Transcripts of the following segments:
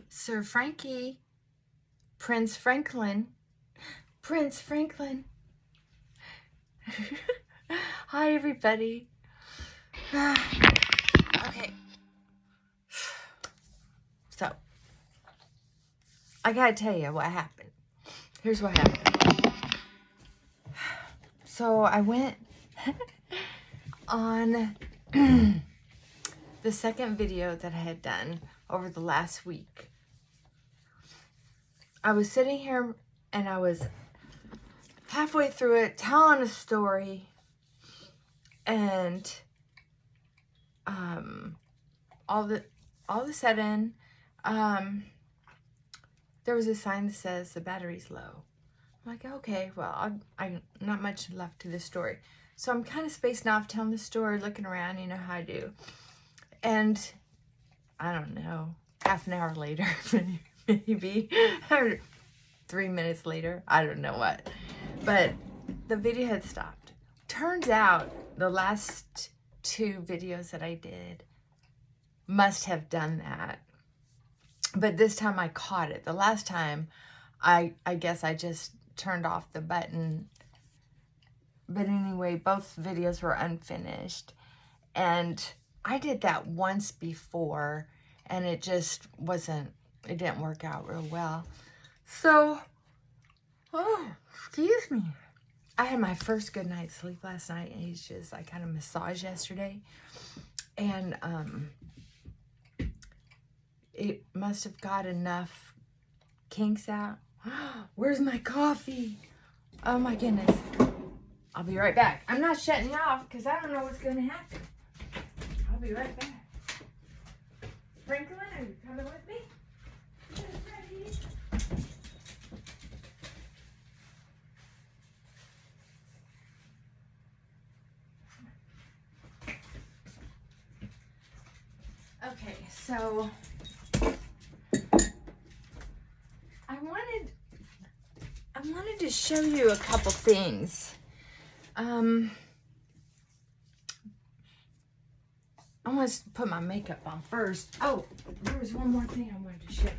Sir Frankie, Prince Franklin. Prince Franklin. Hi, everybody. Okay. So, I gotta tell you what happened. Here's what happened. So, I went on the second video that I had done over the last week. I was sitting here and I was halfway through it, telling a story, and all of a sudden, there was a sign that says the battery's low. I'm like, okay, well, I'm not much left to the story. So I'm kind of spacing off telling the story, looking around, you know how I do. And I don't know, half an hour later, maybe, or 3 minutes later, I don't know what. But the video had stopped. Turns out the last 2 videos that I did must have done that. But this time I caught it. The last time, I guess I just turned off the button. But anyway, both videos were unfinished. And I did that once before, and it just wasn't, it didn't work out real well. So, oh, excuse me. I had my first good night's sleep last night, and it's just, I kind of massaged yesterday. And it must have got enough kinks out. Where's my coffee? Oh my goodness. I'll be right back. I'm not shutting you off because I don't know what's going to happen. I'll be right back. Franklin, are you coming with me? Okay, so I wanted to show you a couple things. I want to put my makeup on first. Oh, there was one more thing I wanted to show you.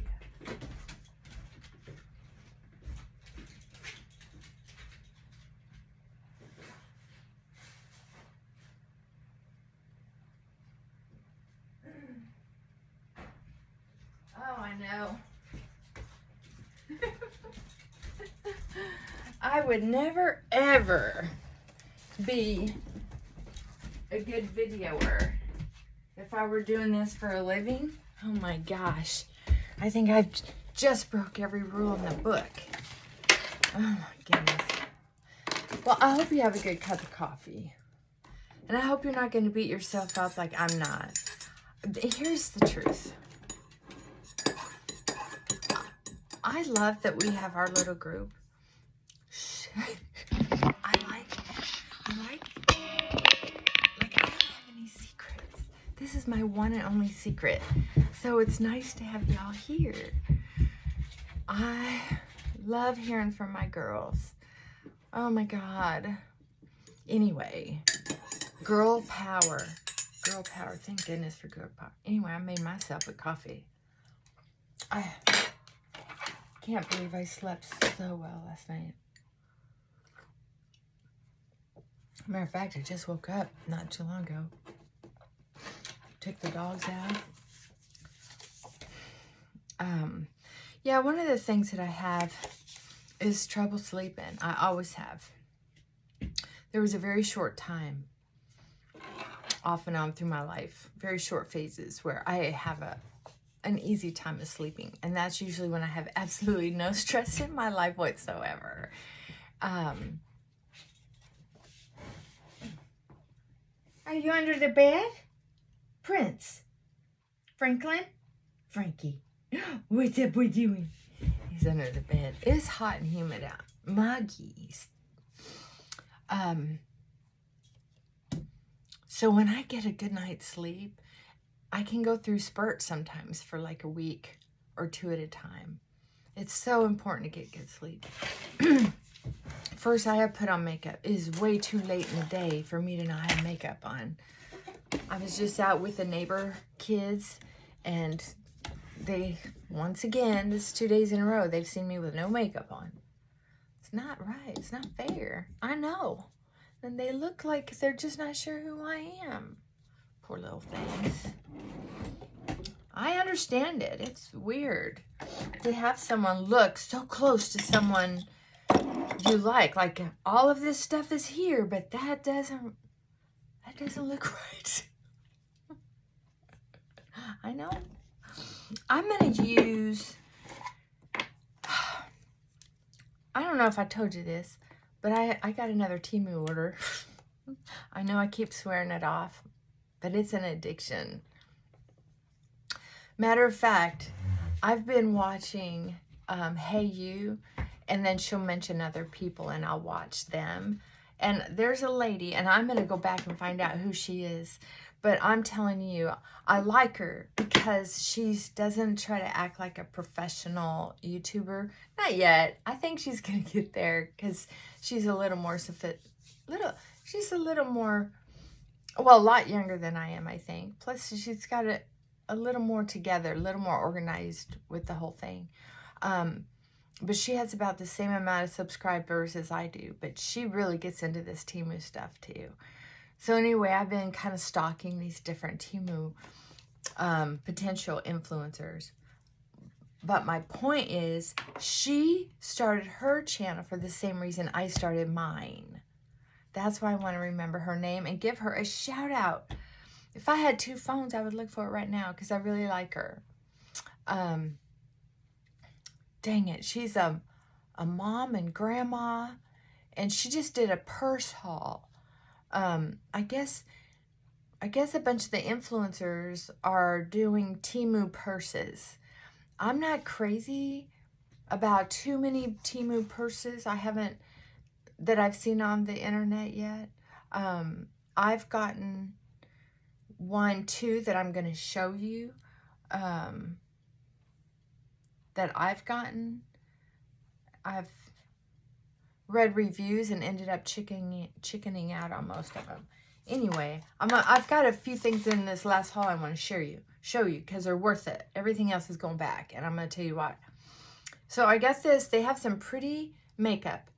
Oh, I know. I would never, ever be a good videoer if I were doing this for a living. Oh my gosh. I think I've just broke every rule in the book. Oh my goodness. Well, I hope you have a good cup of coffee. And I hope you're not going to beat yourself up like I'm not. Here's the truth. I love that we have our little group. I don't have any secrets. This is my one and only secret. So it's nice to have y'all here. I love hearing from my girls. Oh my God. Anyway, girl power. Girl power. Thank goodness for girl power. Anyway, I made myself a coffee. I can't believe I slept so well last night. Matter of fact, I just woke up not too long ago. Took the dogs out. Yeah, one of the things that I have is trouble sleeping. I always have. There was a very short time, off and on through my life, very short phases where I have an easy time of sleeping. And that's usually when I have absolutely no stress in my life whatsoever. Are you under the bed? Prince? Franklin? Frankie? What's that boy doing? He's under the bed. It's hot and humid out. Muggies. So when I get a good night's sleep, I can go through spurts sometimes for like a week or 2 at a time. It's so important to get good sleep. First, I have put on makeup. It is way too late in the day for me to not have makeup on. I was just out with the neighbor kids, and once again, this is 2 days in a row, they've seen me with no makeup on. It's not right. It's not fair. I know. And they look like they're just not sure who I am. Poor little things. I understand it. It's weird to have someone look so close to someone you like all of this stuff is here, but that doesn't look right. I know. I'm going to use, I don't know if I told you this, but I got another Temu order. I know I keep swearing it off, but it's an addiction. Matter of fact, I've been watching Hey You, and then she'll mention other people and I'll watch them. And there's a lady, and I'm going to go back and find out who she is. But I'm telling you, I like her because she doesn't try to act like a professional YouTuber. Not yet. I think she's going to get there because she's a little more she's a little more, well, a lot younger than I am, I think. Plus, she's got a little more together, a little more organized with the whole thing. But she has about the same amount of subscribers as I do. But she really gets into this Temu stuff too. So anyway, I've been kind of stalking these different Temu potential influencers. But my point is, she started her channel for the same reason I started mine. That's why I want to remember her name and give her a shout out. If I had 2 phones, I would look for it right now because I really like her. Dang it. She's a mom and grandma, and she just did a purse haul. I guess a bunch of the influencers are doing Temu purses. I'm not crazy about too many Temu purses. That I've seen on the internet yet. I've gotten 1, 2 that I'm going to show you, that I've gotten. I've read reviews and ended up chickening out on most of them. Anyway, I've got a few things in this last haul I want to show you because they're worth it. Everything else is going back, and I'm going to tell you why. So I got this. They have some pretty makeup.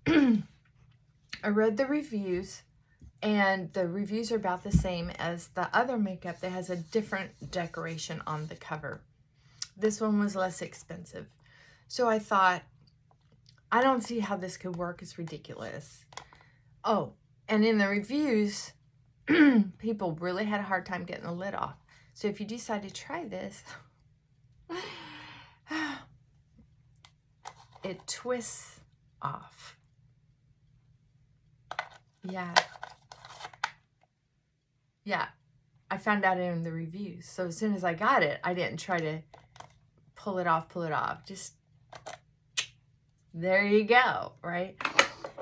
I read the reviews, and the reviews are about the same as the other makeup that has a different decoration on the cover. This one was less expensive. So I thought, I don't see how this could work. It's ridiculous. Oh, and in the reviews, people really had a hard time getting the lid off. So if you decide to try this, it twists off. Yeah. I found out in the reviews. So as soon as I got it, I didn't try to pull it off. Just, there you go, right?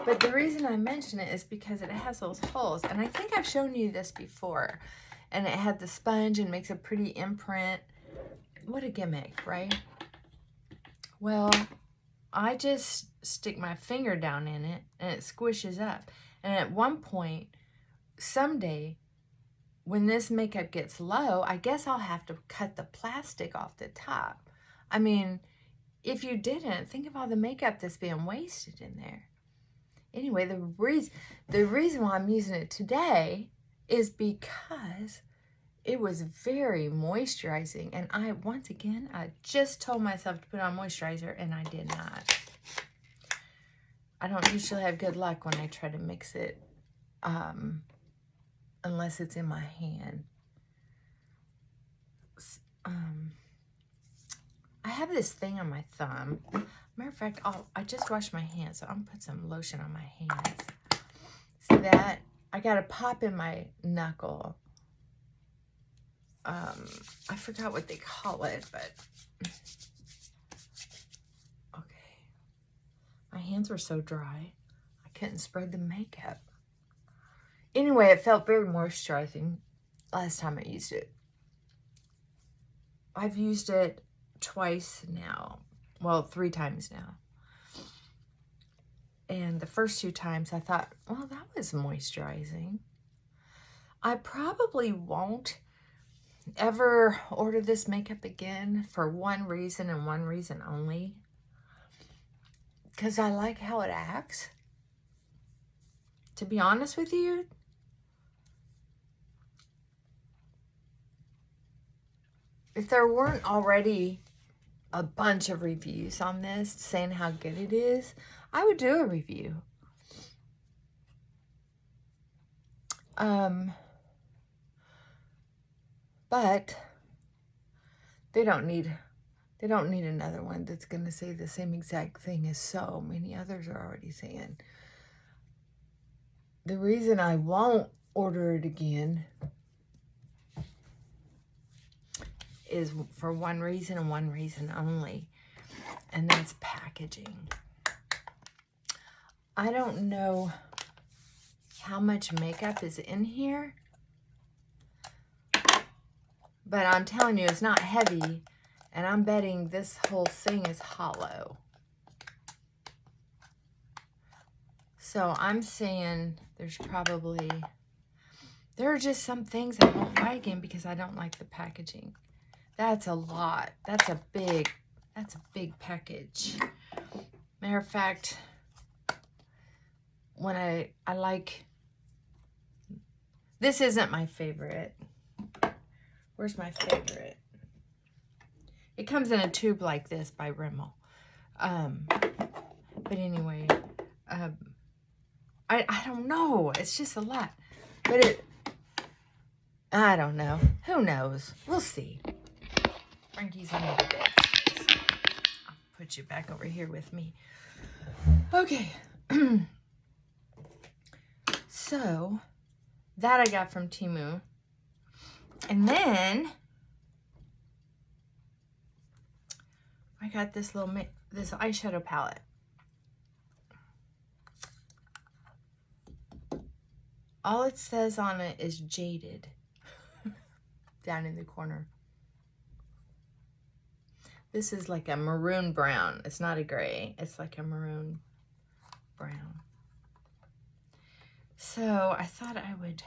But the reason I mention it is because it has those holes. And I think I've shown you this before. And it had the sponge and makes a pretty imprint. What a gimmick, right? Well, I just stick my finger down in it and it squishes up. And at one point, someday, when this makeup gets low, I guess I'll have to cut the plastic off the top. I mean, if you didn't, think of all the makeup that's being wasted in there. Anyway, the reason why I'm using it today is because it was very moisturizing. And I just told myself to put on moisturizer, and I did not. I don't usually have good luck when I try to mix it, unless it's in my hand. I have this thing on my thumb. Matter of fact, I just washed my hands, so I'm going to put some lotion on my hands. See that? I got a pop in my knuckle. I forgot what they call it, but okay. My hands were so dry, I couldn't spread the makeup. Anyway, it felt very moisturizing last time I used it. I've used it twice now. Well, 3 times now. And the first 2 times I thought, well, that was moisturizing. I probably won't ever order this makeup again for one reason and one reason only. Because I like how it acts. To be honest with you, if there weren't already a bunch of reviews on this saying how good it is, I would do a review. But they don't need another one that's going to say the same exact thing as so many others are already saying. The reason I won't order it again is for one reason and one reason only, and that's packaging. I don't know how much makeup is in here, but I'm telling you, it's not heavy, and I'm betting this whole thing is hollow. So I'm saying there are just some things I won't buy again because I don't like the packaging. That's a lot. That's a big package. Matter of fact, when I like, this isn't my favorite. Where's my favorite? It comes in a tube like this by Rimmel. But anyway, I don't know. It's just a lot. But I don't know. Who knows? We'll see. Frankie's under the bed. I'll put you back over here with me. Okay. So, that I got from Temu. And then I got this this eyeshadow palette. All it says on it is Jaded down in the corner. This is like a maroon brown. It's not a gray. It's like a maroon brown. So I thought I would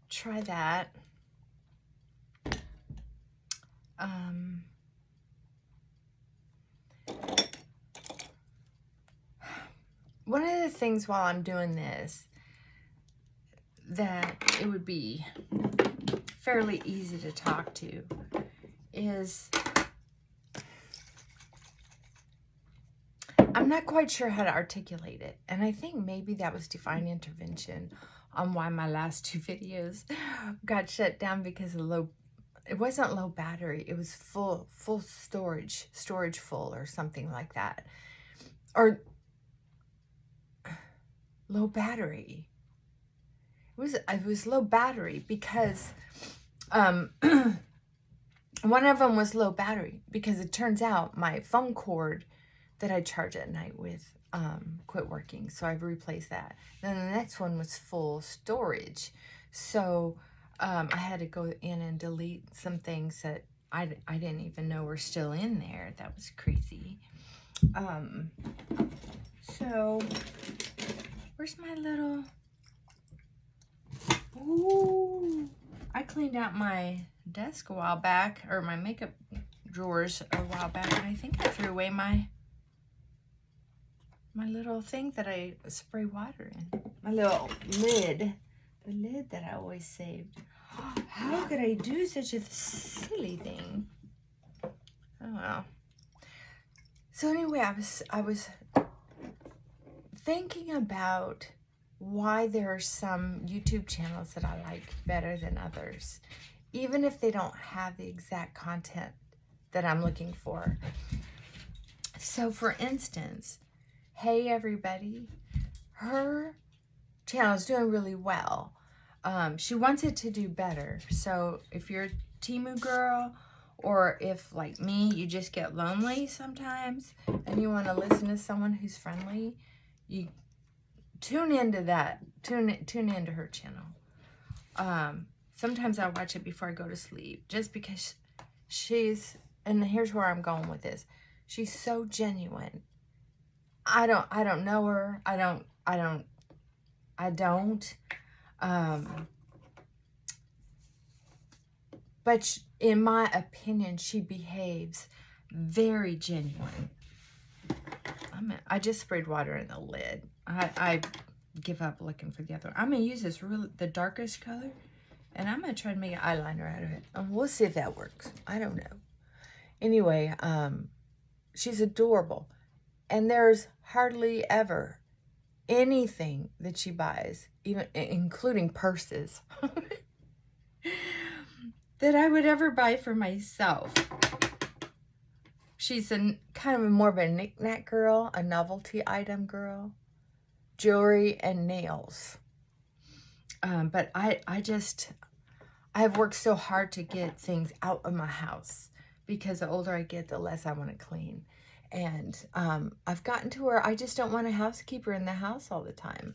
try that. One of the things while I'm doing this that it would be fairly easy to talk to is I'm not quite sure how to articulate it, and I think maybe that was divine intervention on why my last 2 videos got shut down because of it wasn't low battery, it was full storage full or something like that, or low battery. It was low battery because one of them was low battery because it turns out my phone cord that I charge at night with quit working, so I've replaced that. Then the next one was full storage, so I had to go in and delete some things that I didn't even know were still in there. That was crazy. So where's my little... Ooh, I cleaned out my desk a while back, or my makeup drawers a while back, and I think I threw away my little thing that I spray water in. My little lid. The lid that I always saved. How could I do such a silly thing? Oh well. So anyway, I was thinking about why there are some YouTube channels that I like better than others, even if they don't have the exact content that I'm looking for. So for instance, Hey Everybody, her channel is doing really well. She wants it to do better. So if you're a Temu girl, or if like me, you just get lonely sometimes and you want to listen to someone who's friendly, you tune into that. Tune into her channel. Sometimes I watch it before I go to sleep, just because she's, and here's where I'm going with this. She's so genuine. I don't know her. I don't. But in my opinion, she behaves very genuine. I just sprayed water in the lid. I give up looking for the other one. I'm going to use this the darkest color, and I'm going to try to make an eyeliner out of it. And we'll see if that works. I don't know. Anyway, she's adorable. And there's hardly ever anything that she buys, even including purses, that I would ever buy for myself. She's kind of more of a knick-knack girl, a novelty item girl, jewelry and nails. But I've worked so hard to get things out of my house, because the older I get, the less I want to clean. And I've gotten to where I just don't want a housekeeper in the house all the time.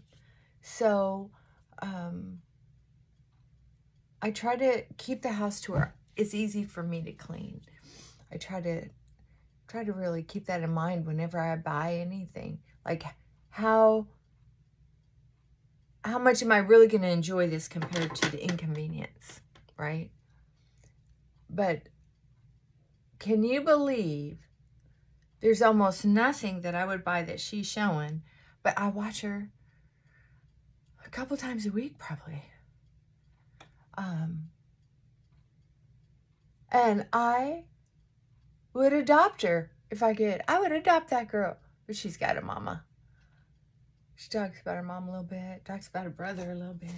So I try to keep the house to where it's easy for me to clean. I try to really keep that in mind whenever I buy anything. Like, how much am I really going to enjoy this compared to the inconvenience, right? But can you believe there's almost nothing that I would buy that she's showing, but I watch her a couple times a week probably. And I would adopt her if I could. I would adopt that girl. But she's got a mama. She talks about her mom a little bit. Talks about her brother a little bit.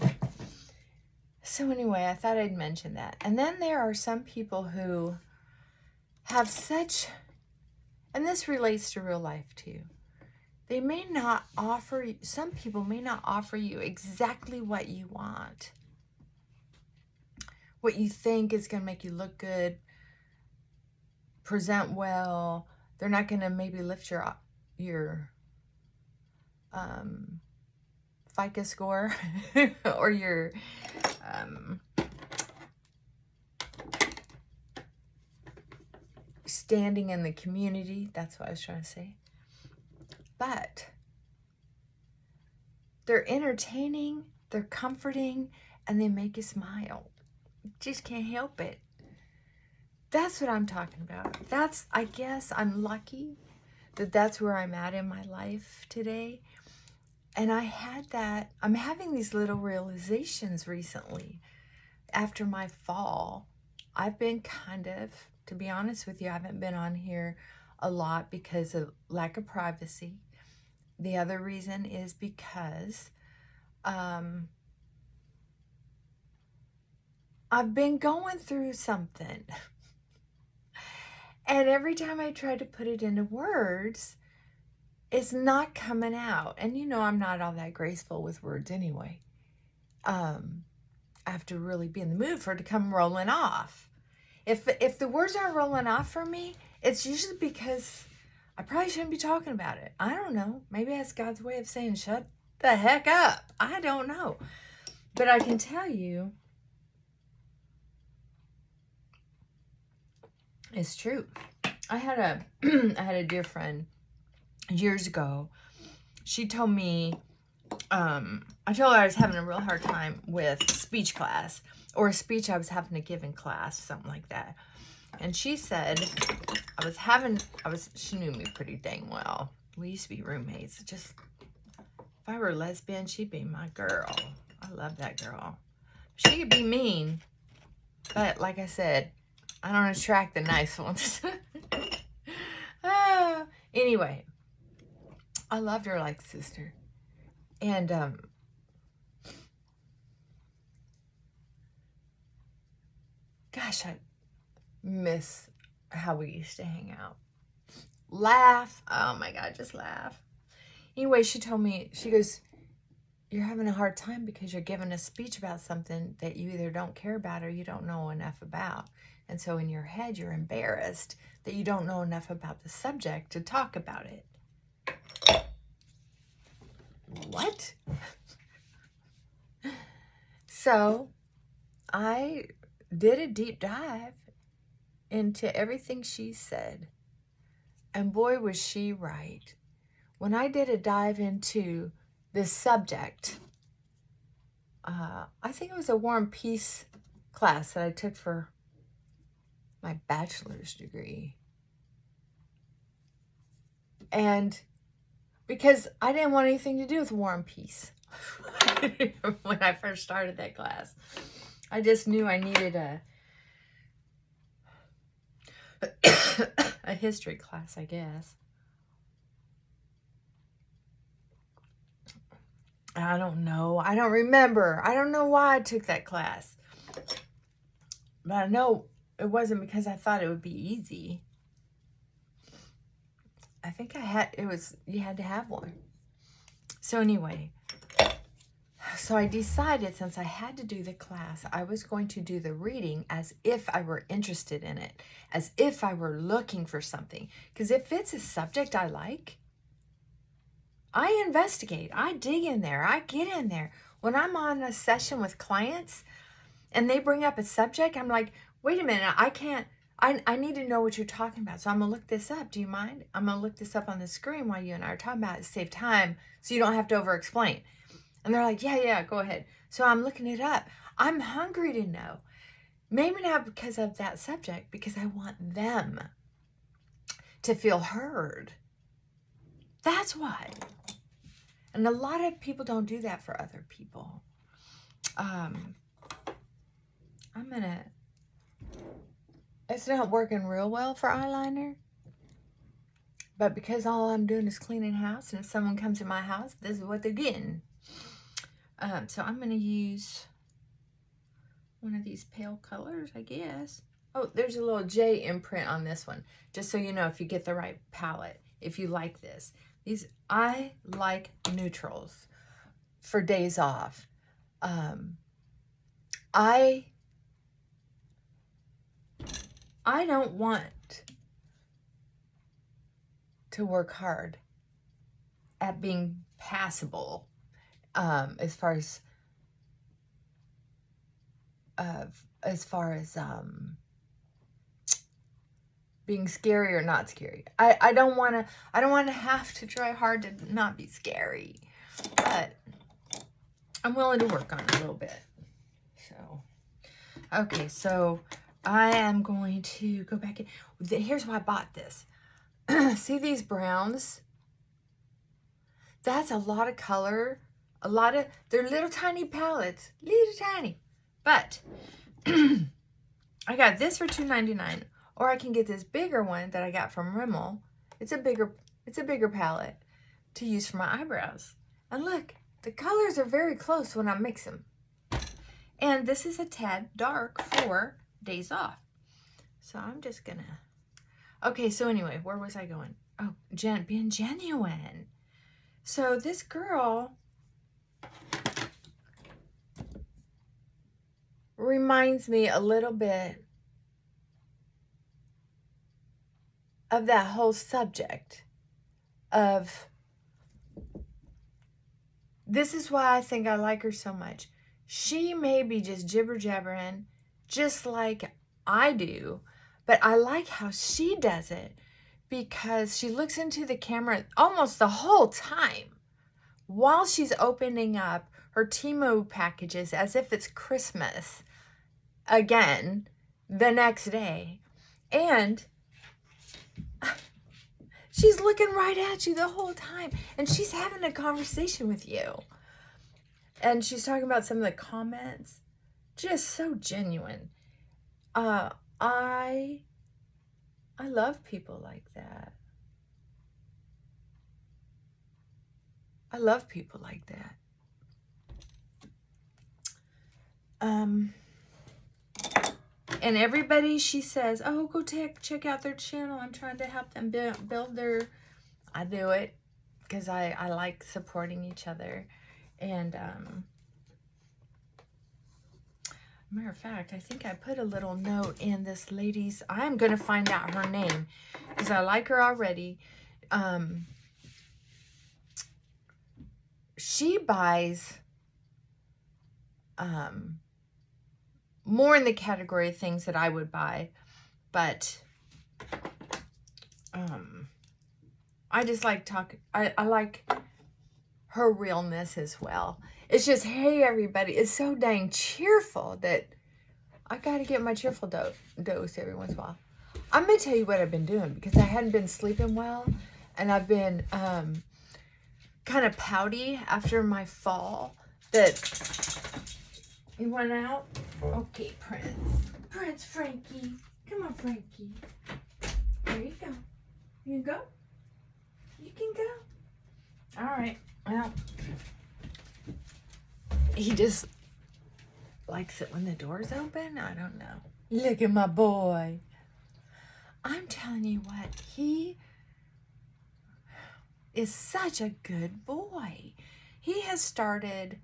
So anyway, I thought I'd mention that. And then there are some people who have such... And this relates to real life too. They may not offer... Some people may not offer you exactly what you want. What you think is going to make you look good, present well. They're not going to maybe lift your FICO score or your standing in the community. That's what I was trying to say. But they're entertaining, they're comforting, and they make you smile. You just can't help it. That's what I'm talking about. I guess I'm lucky that that's where I'm at in my life today. And I had that. I'm having these little realizations recently after my fall. I've been kind of, to be honest with you, I haven't been on here a lot because of lack of privacy. The other reason is because I've been going through something. And every time I try to put it into words, it's not coming out. And you know, I'm not all that graceful with words anyway. I have to really be in the mood for it to come rolling off. If the words aren't rolling off for me, it's usually because I probably shouldn't be talking about it. I don't know. Maybe that's God's way of saying, shut the heck up. I don't know. But I can tell you, it's true. I had a dear friend years ago. She told me, I told her I was having a real hard time with speech class, or a speech I was having to give in class, something like that. And she said, she knew me pretty dang well. We used to be roommates. Just, if I were a lesbian, she'd be my girl. I love that girl. She could be mean, but like I said, I don't attract the nice ones. Anyway, I loved her like sister. And gosh, I miss how we used to hang out. Laugh. Oh my God, just laugh. Anyway, she told me, she goes, you're having a hard time because you're giving a speech about something that you either don't care about or you don't know enough about. And so in your head, you're embarrassed that you don't know enough about the subject to talk about it. What? So I did a deep dive into everything she said. And boy, was she right. When I did a dive into this subject, I think it was a War and Peace class that I took for my bachelor's degree. And because I didn't want anything to do with War and Peace when I first started that class. I just knew I needed a history class, I guess. I don't know. I don't remember. I don't know why I took that class. But I know it wasn't because I thought it would be easy. I think you had to have one. So anyway, so I decided since I had to do the class, I was going to do the reading as if I were interested in it, as if I were looking for something. Because if it's a subject I like, I investigate, I dig in there, I get in there. When I'm on a session with clients and they bring up a subject, I'm like, wait a minute, I need to know what you're talking about. So I'm going to look this up. Do you mind? I'm going to look this up on the screen while you and I are talking about it to save time so you don't have to over-explain. And they're like, yeah, go ahead. So I'm looking it up. I'm hungry to know. Maybe not because of that subject, because I want them to feel heard. That's why. And a lot of people don't do that for other people. It's not working real well for eyeliner. But because all I'm doing is cleaning house, and if someone comes to my house, this is what they're getting. So I'm going to use one of these pale colors, I guess. Oh, there's a little J imprint on this one. Just so you know if you get the right palette, if you like this. I like neutrals for days off. I don't want to work hard at being passable as far as being scary or not scary. I don't want to have to try hard to not be scary, but I'm willing to work on it a little bit. So, okay, so I am going to go back in. Here's why I bought this. See these browns? That's a lot of color. They're little tiny palettes. Little tiny. But I got this for $2.99. Or I can get this bigger one that I got from Rimmel. It's a bigger palette to use for my eyebrows. And look, the colors are very close when I mix them. And this is a tad dark for days off. So I'm just gonna... Okay, so anyway, where was I going? Oh, being genuine. So this girl reminds me a little bit of that whole subject of... This is why I think I like her so much. She may be just jibber-jabbering, just like I do, but I like how she does it because she looks into the camera almost the whole time while she's opening up her Temu packages as if it's Christmas again the next day. And she's looking right at you the whole time. And she's having a conversation with you. And she's talking about some of the comments. Just so genuine. I love people like that. I love people like that. And everybody, she says, oh, go check out their channel. I'm trying to help them build their... I do it because I like supporting each other. And matter of fact, I think I put a little note in this lady's... I'm going to find out her name because I like her already. She buys more in the category of things that I would buy, but I just like talking. I like her realness as well. It's just, hey everybody, it's so dang cheerful that I gotta get my cheerful dose every once in a while. I'm gonna tell you what I've been doing because I hadn't been sleeping well, and I've been kind of pouty after my fall. That you went out. Okay, Prince Frankie, come on, Frankie. There you go. You can go. You can go. All right. Well, he just likes it when the door's open. I don't know. Look at my boy. I'm telling you what, he is such a good boy. He has started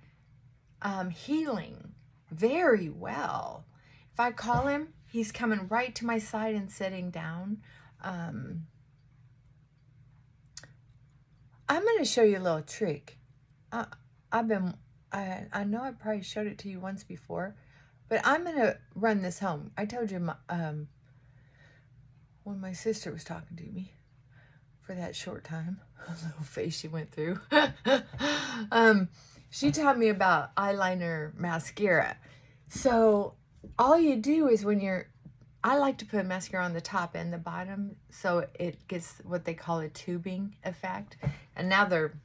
healing very well. If I call him, he's coming right to my side and sitting down. I'm going to show you a little trick. I know I probably showed it to you once before, but I'm going to run this home. I told you when my sister was talking to me for that short time, a little face she went through, she taught me about eyeliner mascara. So all you do is I like to put mascara on the top and the bottom so it gets what they call a tubing effect. And now they're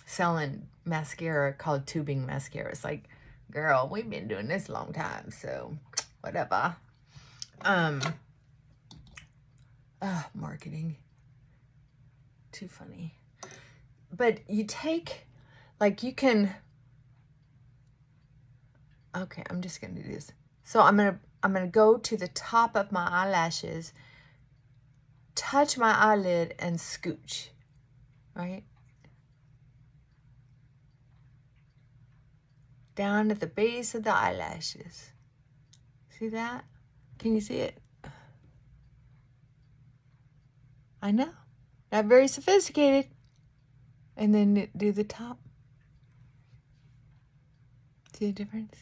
selling mascara called tubing mascara. It's like, girl, we've been doing this a long time, so whatever. Marketing. Too funny. But you take, like you can, okay, I'm just going to do this. So I'm going to go to the top of my eyelashes, touch my eyelid and scooch, right? Down at the base of the eyelashes. See that? Can you see it? I know. Not very sophisticated. And then do the top. See the difference?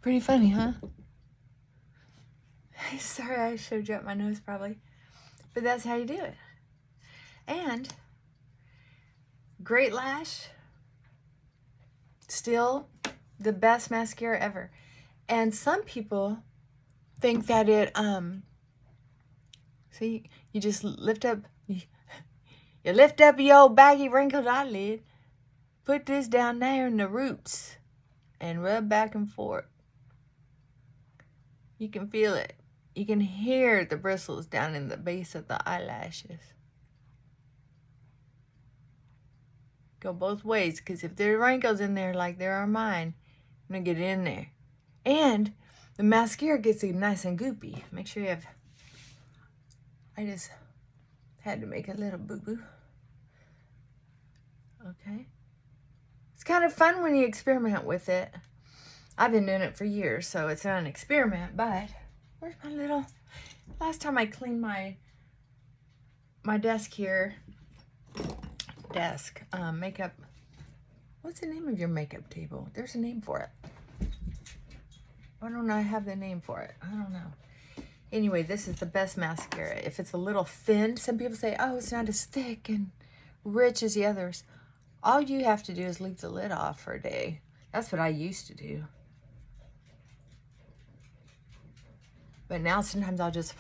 Pretty funny, huh? Sorry I showed you up my nose probably. But that's how you do it. And Great Lash, still the best mascara ever. And some people think that it, see, you just lift up, you lift up your old baggy wrinkled eyelid, put this down there in the roots, and rub back and forth. You can feel it. You can hear the bristles down in the base of the eyelashes. Go both ways, because if there are wrinkles in there like there are mine, I'm going to get it in there. And the mascara gets it nice and goopy. Make sure you have, I just had to make a little boo-boo. Okay. It's kind of fun when you experiment with it. I've been doing it for years, so it's not an experiment, but where's my little, last time I cleaned my desk here, makeup, what's the name of your makeup table? There's a name for it. Why don't I have the name for it? I don't know. Anyway, this is the best mascara. If it's a little thin, some people say, oh, it's not as thick and rich as the others. All you have to do is leave the lid off for a day. That's what I used to do. But now sometimes I'll just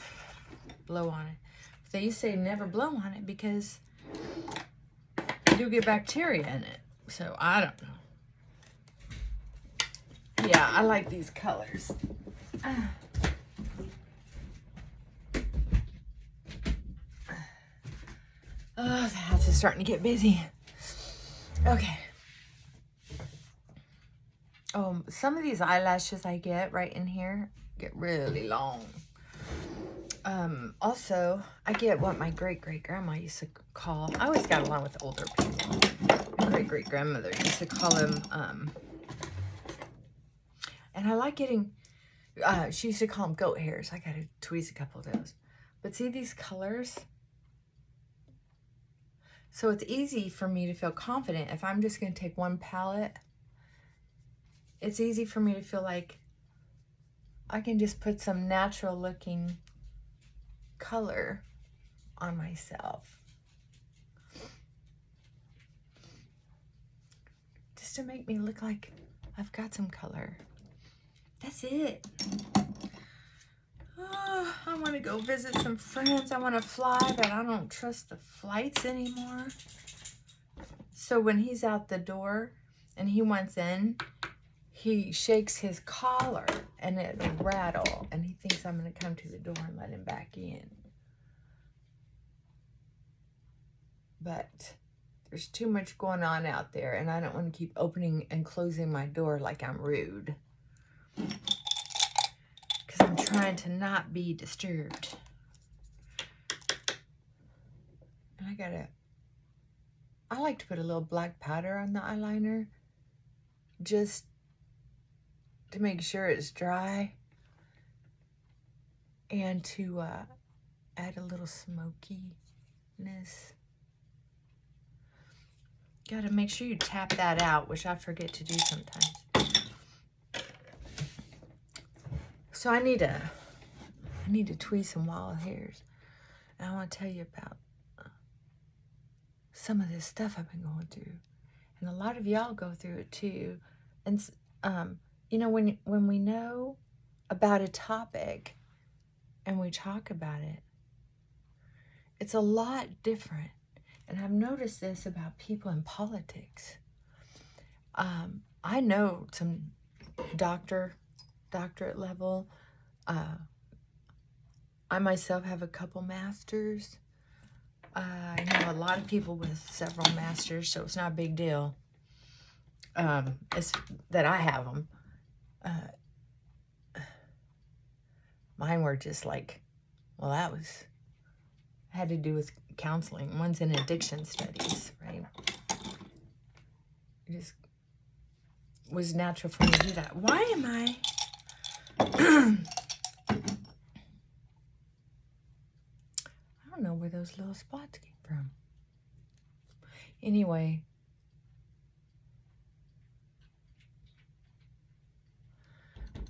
blow on it. They used to say never blow on it because you do get bacteria in it. So I don't know. Yeah, I like these colors. Oh, the house is starting to get busy. Okay. Some of these eyelashes I get right in here get really long. Also, I get what my great-great-grandma used to call, I always got along with older people. My great-great-grandmother used to call them, and I like getting, she used to call them goat hairs. I got to tweeze a couple of those. But see these colors? So it's easy for me to feel confident. If I'm just going to take one palette, it's easy for me to feel like I can just put some natural looking color on myself. Just to make me look like I've got some color. that's it. I want to go visit some friends. I want to fly, but I don't trust the flights anymore. So when he's out the door and he wants in, he shakes his collar and it'll rattle, and he thinks I'm going to come to the door and let him back in. But there's too much going on out there, and I don't want to keep opening and closing my door like I'm rude. Because I'm trying to not be disturbed. And I like to put a little black powder on the eyeliner just to make sure it's dry, and to add a little smokiness. Got to make sure you tap that out, which I forget to do sometimes. So I need to tweeze some wild hairs. And I want to tell you about some of this stuff I've been going through. And a lot of y'all go through it too. And you know, when we know about a topic and we talk about it, it's a lot different. And I've noticed this about people in politics. I know some doctorate level. I myself have a couple masters. I know a lot of people with several masters, so it's not a big deal. It's that I have them. Mine were just like, well, had to do with counseling. One's in addiction studies, right? It just was natural for me to do that. Why am I? I don't know where those little spots came from. Anyway,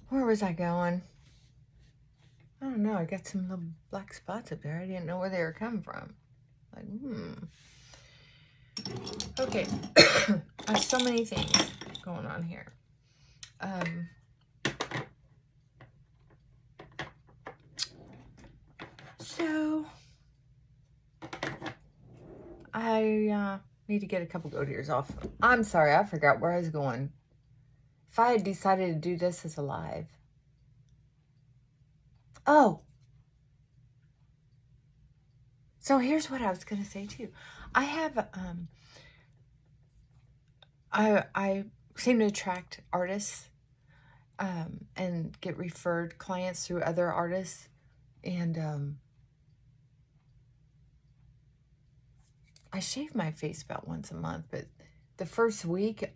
where was I going? I don't know. I got some little black spots up there. I didn't know where they were coming from. Like, Okay. I have so many things going on here. So I need to get a couple goat ears off. I'm sorry, I forgot where I was going. If I had decided to do this as a live. Oh. So here's what I was going to say too. I have, I seem to attract artists and get referred clients through other artists. And I shave my face about once a month, but the first week,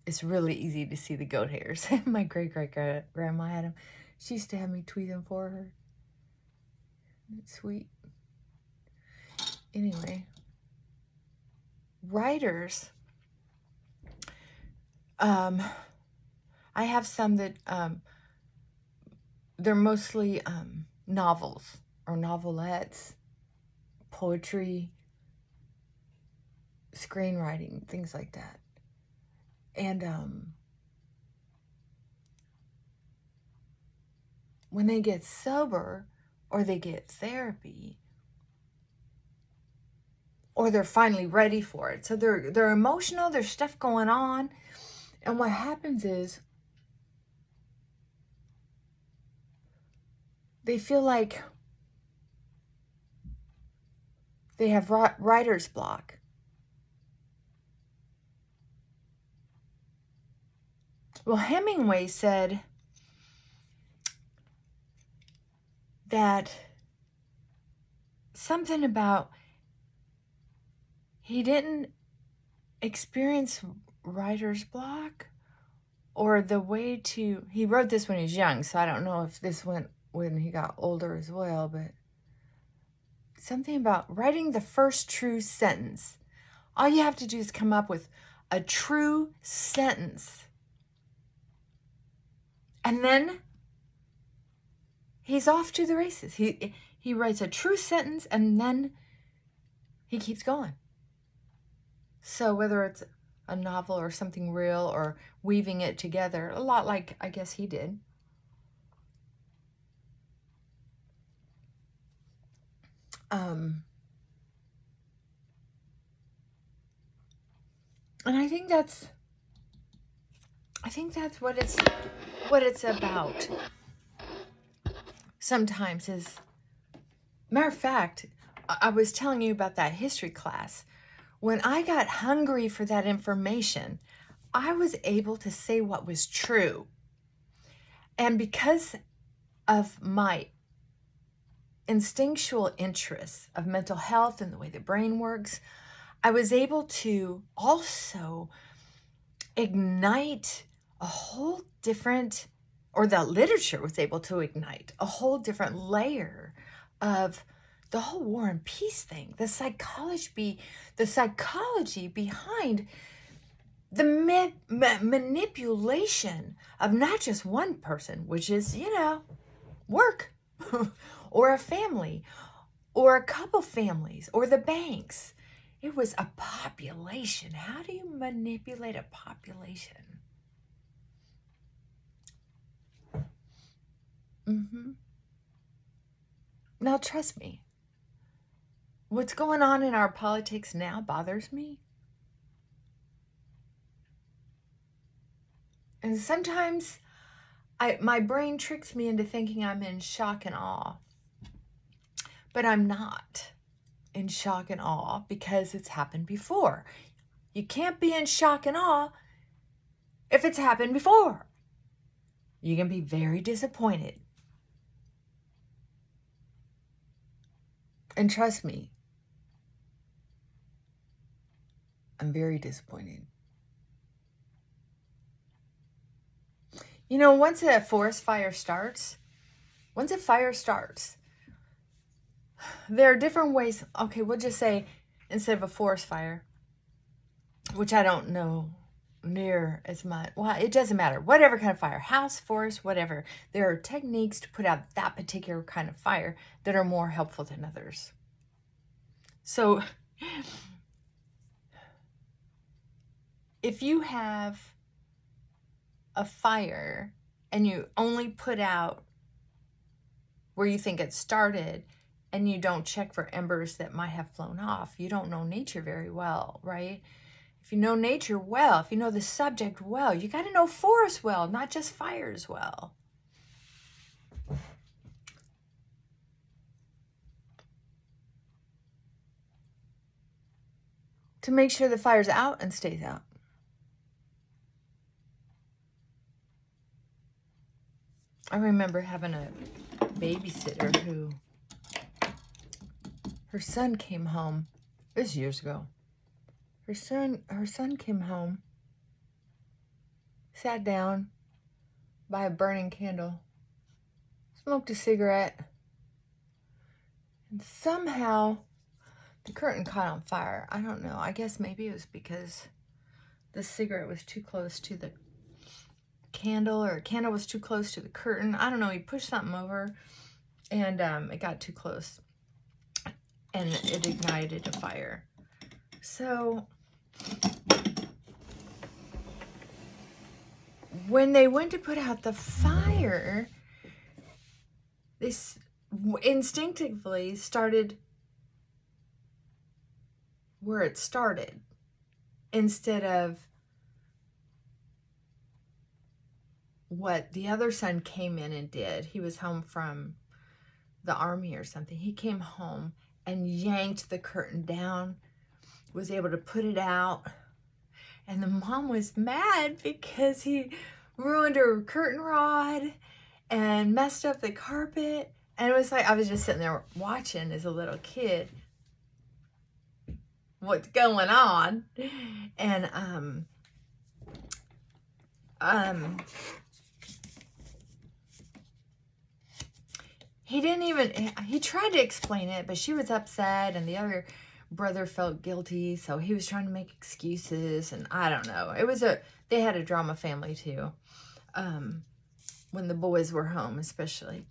it's really easy to see the goat hairs. My great-great-grandma had them. She used to have me tweeze them for her. It's sweet. Anyway, writers. I have some that they're mostly novels or novelettes, poetry, screenwriting, things like that. And when they get sober or they get therapy or they're finally ready for it, so they're emotional, there's stuff going on, and what happens is they feel like they have writer's block. Well, Hemingway said that something about he didn't experience writer's block, or the way to, he wrote this when he was young, so I don't know if this went when he got older as well, but something about writing the first true sentence. All you have to do is come up with a true sentence. And then he's off to the races. He writes a true sentence and then he keeps going. So whether it's a novel or something real, or weaving it together, a lot like I guess he did. And I think that's what it's about. Sometimes is, matter of fact, I was telling you about that history class. When I got hungry for that information, I was able to say what was true. And because of my instinctual interests of mental health and the way the brain works, I was able to also ignite a whole different, or the literature was able to ignite a whole different layer of the whole war and peace thing, the psychology behind the manipulation of not just one person, which is, work, or a family, or a couple families, or the banks. It was a population. How do you manipulate a population? Now, trust me, what's going on in our politics now bothers me. And sometimes my brain tricks me into thinking I'm in shock and awe. But I'm not in shock and awe because it's happened before. You can't be in shock and awe if it's happened before. You can be very disappointed. And trust me, I'm very disappointed. Once a forest fire starts, there are different ways. Okay, we'll just say instead of a forest fire, which I don't know near as much. Well, it doesn't matter. Whatever kind of fire, house, forest, whatever. There are techniques to put out that particular kind of fire that are more helpful than others. So if you have a fire and you only put out where you think it started and you don't check for embers that might have flown off, you don't know nature very well, right? If you know nature well, if you know the subject well, you got to know forests well, not just fires well. To make sure the fire's out and stays out. I remember having a babysitter who, her son came home, this was years ago. Her son came home, sat down by a burning candle, smoked a cigarette, and somehow the curtain caught on fire. I don't know. I guess maybe it was because the cigarette was too close to the candle, or a candle was too close to the curtain. I don't know. He pushed something over and it got too close and it ignited a fire. So when they went to put out the fire, they instinctively started where it started instead of what the other son came in and did. He was home from the army or something. He came home and yanked the curtain down, was able to put it out. And the mom was mad because he ruined her curtain rod and messed up the carpet. And it was like, I was just sitting there watching as a little kid what's going on. And he tried to explain it, but she was upset and the other brother felt guilty, so he was trying to make excuses, and I don't know. They had a drama family too, when the boys were home especially.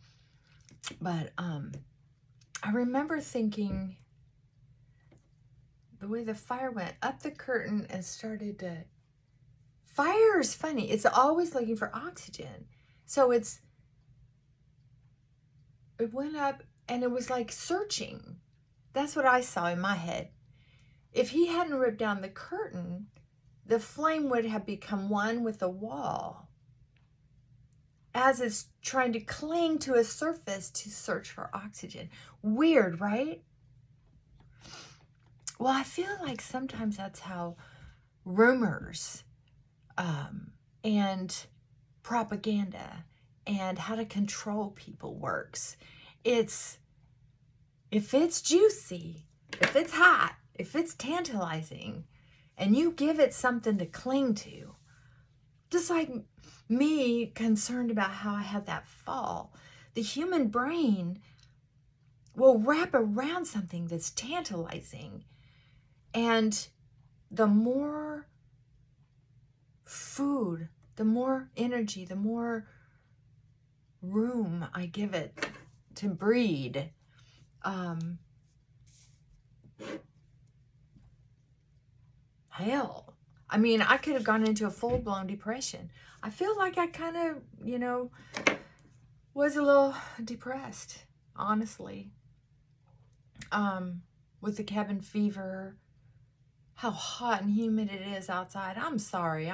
But I remember thinking the way the fire went up the curtain and started to... Fire is funny. It's always looking for oxygen. So it went up and it was like searching. That's what I saw in my head. If he hadn't ripped down the curtain, the flame would have become one with the wall as it's trying to cling to a surface to search for oxygen. Weird, right? Well, I feel like sometimes that's how rumors and propaganda and how to control people works. If it's juicy, if it's hot, if it's tantalizing, and you give it something to cling to, just like me concerned about how I had that fall, the human brain will wrap around something that's tantalizing. And the more food, the more energy, the more room I give it to breed, hell, I mean, I could have gone into a full-blown depression. I feel like I kind of, was a little depressed, honestly. With the cabin fever, how hot and humid it is outside. I'm sorry.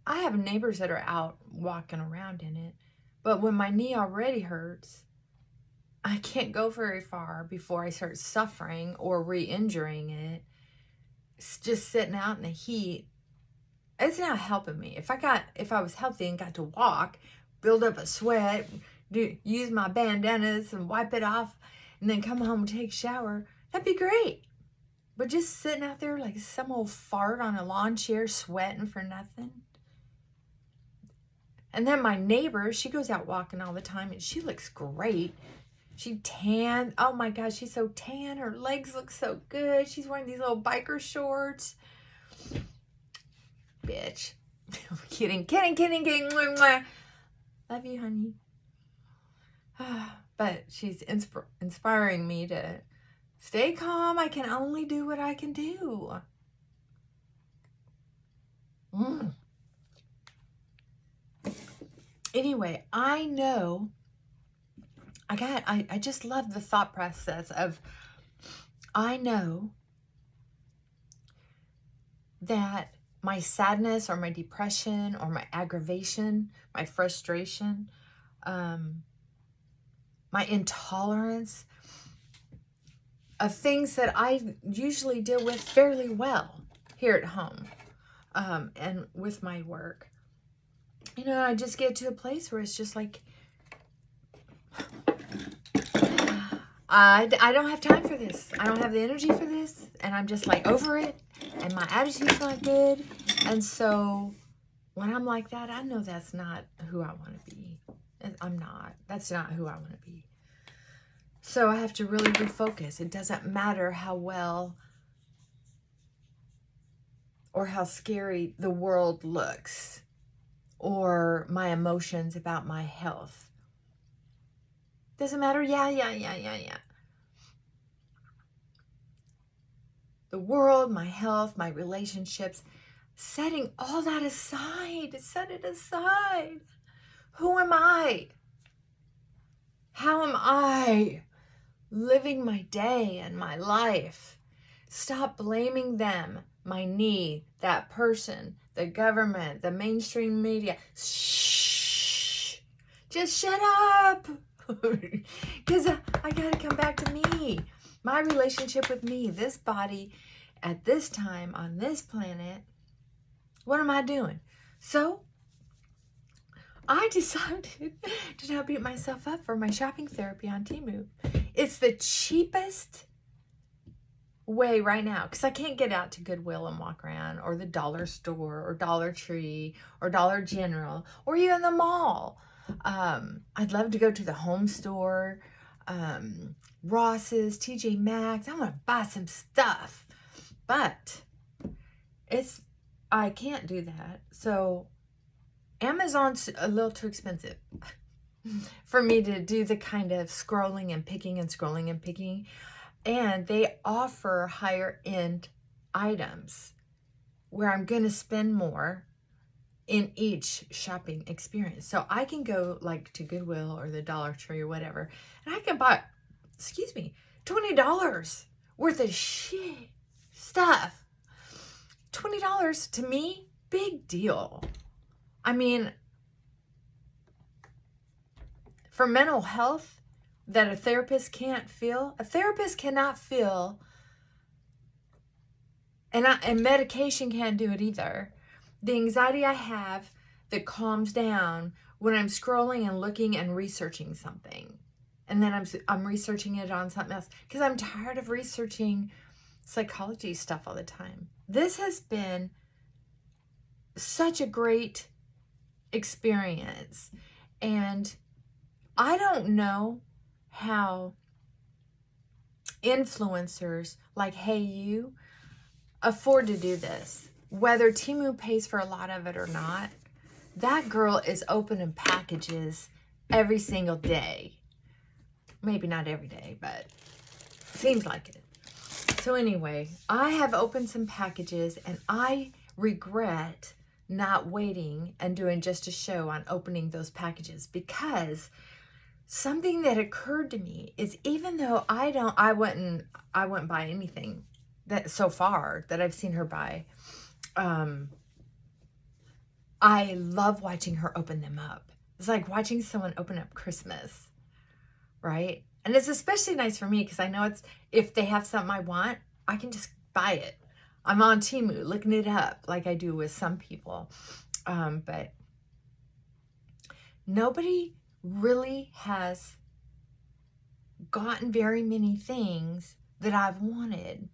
I have neighbors that are out walking around in it. But when my knee already hurts, I can't go very far before I start suffering or re-injuring it. It's just sitting out in the heat. It's not helping me. If I was healthy and got to walk, build up a sweat, use my bandanas and wipe it off, and then come home and take a shower, that'd be great. But just sitting out there like some old fart on a lawn chair, sweating for nothing. And then my neighbor, she goes out walking all the time, and she looks great. She tan. Oh my gosh, she's so tan. Her legs look so good. She's wearing these little biker shorts. Bitch. Kidding. Love you, honey. But she's inspiring me to stay calm. I can only do what I can do. Anyway, I know, I just love the thought process of, I know that my sadness or my depression or my aggravation, my frustration, my intolerance of things that I usually deal with fairly well here at home, and with my work. I just get to a place where it's just like, I don't have time for this. I don't have the energy for this. And I'm just like over it. And my attitude's not good. And so when I'm like that, I know that's not who I want to be. I'm not. That's not who I want to be. So I have to really refocus. It doesn't matter how well or how scary the world looks, or my emotions about my health. Doesn't matter. Yeah. The world, my health, my relationships, setting all that aside. Set it aside. Who am I? How am I living my day and my life? Stop blaming them, my knee, that person, the government, the mainstream media. Shh. Just shut up. Because I got to come back to me. My relationship with me, this body, at this time, on this planet. What am I doing? So, I decided to not beat myself up for my shopping therapy on Temu. It's the cheapest way right now, because I can't get out to Goodwill and walk around, or the dollar store, or Dollar Tree, or Dollar General, or even the mall. I'd love to go to the home store, Ross's, TJ Maxx. I want to buy some stuff, but I can't do that. So Amazon's a little too expensive for me to do the kind of scrolling and picking. And they offer higher end items where I'm going to spend more in each shopping experience. So I can go like to Goodwill or the Dollar Tree or whatever, and I can buy, excuse me, $20 worth of shit stuff. $20 to me, big deal. I mean, for mental health that a therapist can't feel, a therapist cannot feel, and medication can't do it either. The anxiety I have that calms down when I'm scrolling and looking and researching something. And then I'm researching it on something else because I'm tired of researching psychology stuff all the time. This has been such a great experience. And I don't know how influencers like Hey You afford to do this. Whether Temu pays for a lot of it or not, that girl is opening packages every single day. Maybe not every day, but seems like it. So anyway, I have opened some packages and I regret not waiting and doing just a show on opening those packages, because something that occurred to me is, even though I wouldn't buy anything that so far that I've seen her buy. I love watching her open them up. It's like watching someone open up Christmas, right? And it's especially nice for me because I know if they have something I want, I can just buy it. I'm on Temu looking it up like I do with some people. But nobody really has gotten very many things that I've wanted.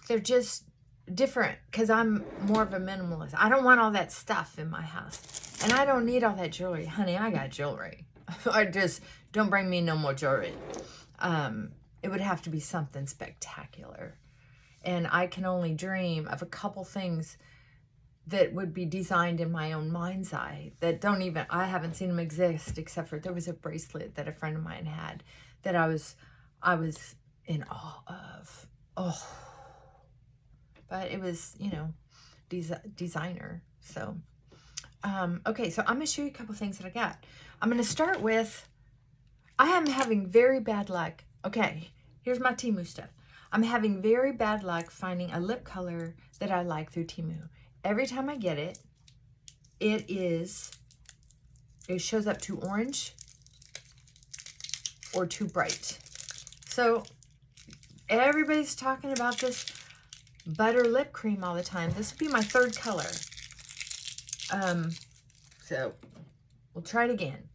They're just different because I'm more of a minimalist. I don't want all that stuff in my house. And I don't need all that jewelry. Honey, I got jewelry. I just, don't bring me no more jewelry. It would have to be something spectacular. And I can only dream of a couple things that would be designed in my own mind's eye that I haven't seen them exist, except for there was a bracelet that a friend of mine had that I was in awe of. Oh, but it was, designer. So, okay, so I'm going to show you a couple things that I got. I'm going to start with, I am having very bad luck. Okay, here's my Temu stuff. I'm having very bad luck finding a lip color that I like through Temu. Every time I get it, it shows up too orange or too bright. So everybody's talking about this butter lip cream all the time. This would be my third color. So we'll try it again.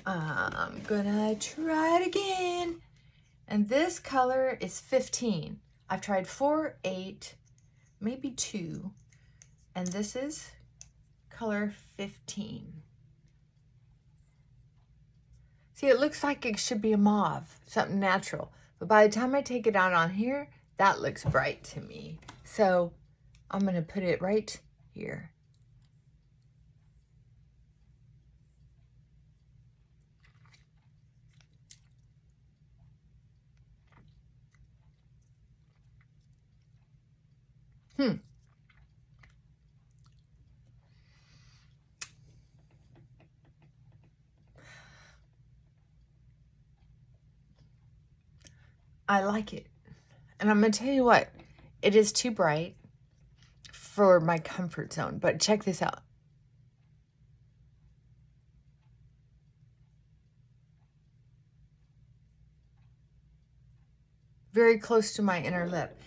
I'm gonna try it again. And this color is 15. I've tried 4, 8, maybe 2. And this is color 15. See, it looks like it should be a mauve, something natural. But by the time I take it out on here, that looks bright to me. So I'm going to put it right here. I like it. And I'm going to tell you what, it is too bright for my comfort zone. But check this out. Very close to my inner lip.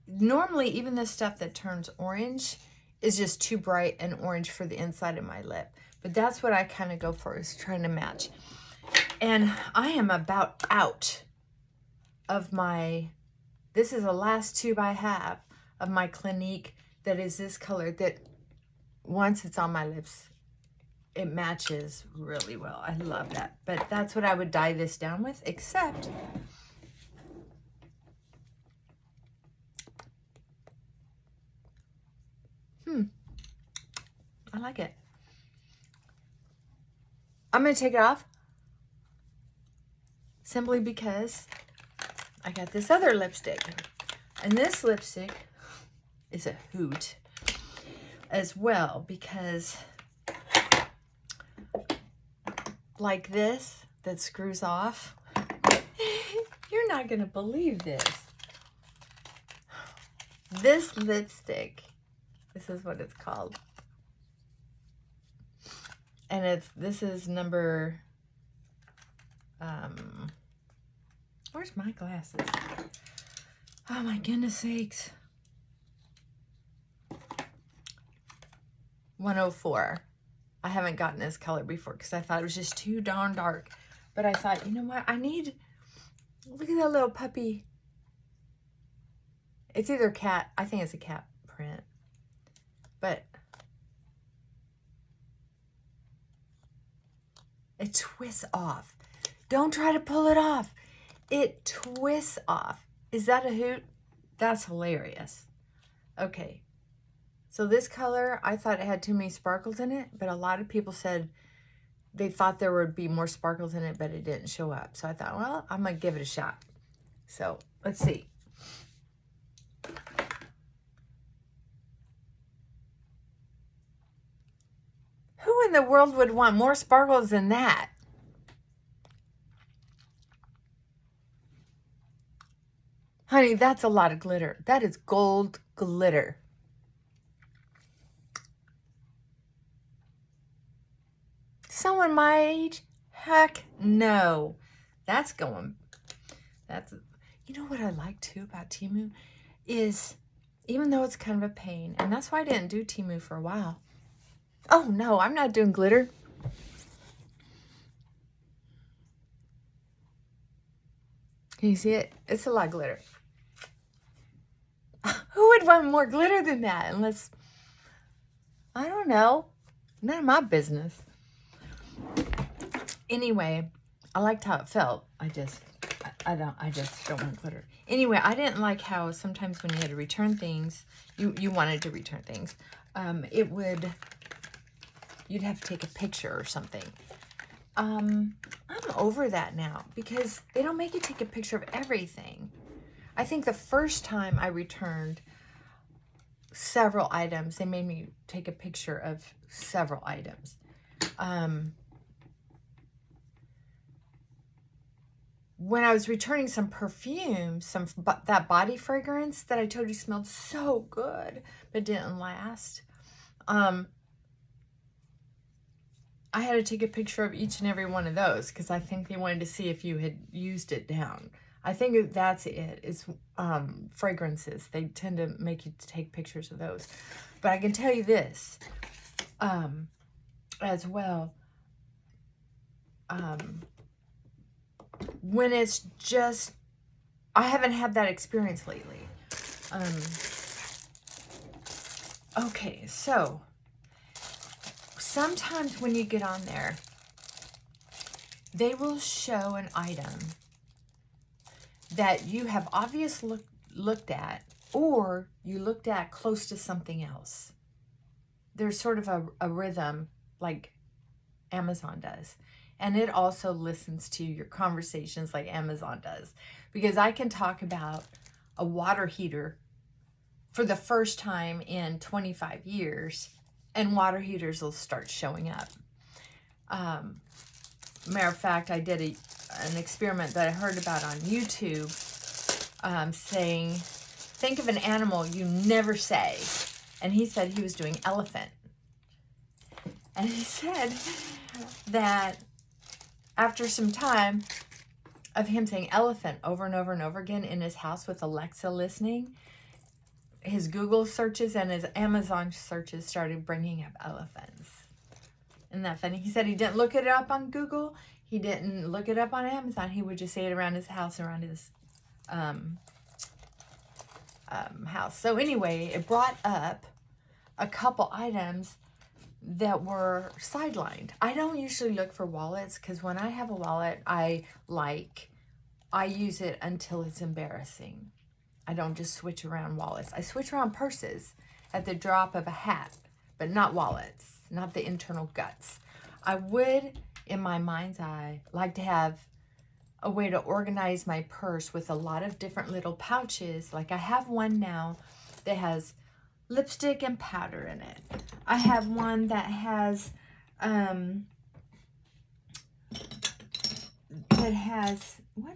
Normally, even the stuff that turns orange is just too bright and orange for the inside of my lip. But that's what I kind of go for, is trying to match. And I am about out of my, this is the last tube I have of my Clinique that is this color, that once it's on my lips, it matches really well. I love that. But that's what I would dye this down with, except I like it. I'm going to take it off simply because I got this other lipstick. And this lipstick is a hoot as well because like this that screws off. You're not going to believe this. This lipstick, this is what it's called. And this is number, where's my glasses? Oh my goodness sakes. 104. I haven't gotten this color before because I thought it was just too darn dark. But I thought, you know what? Look at that little puppy. It's either cat. I think it's a cat print. But it twists off. Don't try to pull it off. It twists off. Is that a hoot? That's hilarious. Okay. So this color, I thought it had too many sparkles in it, but a lot of people said they thought there would be more sparkles in it, but it didn't show up. So I thought, well, I'm going to give it a shot. So let's see. Who in the world would want more sparkles than that? Honey, that's a lot of glitter. That is gold glitter. Someone my age? Heck no. You know what I like too about Temu is, even though it's kind of a pain, and that's why I didn't do Temu for a while. Oh no, I'm not doing glitter. Can you see it? It's a lot of glitter. Who would want more glitter than that? Unless, I don't know. None of my business. Anyway, I liked how it felt. I just don't want glitter. Anyway, I didn't like how sometimes when you had to return things, you wanted to return things, you'd have to take a picture or something. I'm over that now because they don't make you take a picture of everything. I think the first time I returned several items, they made me take a picture of several items. When I was returning some perfume, that body fragrance that I told you smelled so good, but didn't last, I had to take a picture of each and every one of those because I think they wanted to see if you had used it down. I think that's it. It's fragrances. They tend to make you take pictures of those. But I can tell you this as well. When it's just, I haven't had that experience lately. Okay, so sometimes when you get on there, they will show an item that you have obviously looked at, or you looked at close to something else. There's sort of a rhythm like Amazon does. And it also listens to your conversations like Amazon does. Because I can talk about a water heater for the first time in 25 years, and water heaters will start showing up. Matter of fact, I did an experiment that I heard about on YouTube saying, think of an animal you never say. And he said he was doing elephant. And he said that after some time of him saying elephant over and over and over again in his house with Alexa listening, his Google searches and his Amazon searches started bringing up elephants. Isn't that funny? He said he didn't look it up on Google. He didn't look it up on Amazon. He would just say it around his house, around his house. So anyway, it brought up a couple items that were sidelined. I don't usually look for wallets because when I have a wallet, I use it until it's embarrassing. I don't just switch around wallets. I switch around purses at the drop of a hat, but not wallets, not the internal guts. I would in my mind's eye, like to have a way to organize my purse with a lot of different little pouches. Like I have one now that has lipstick and powder in it. I have one that has what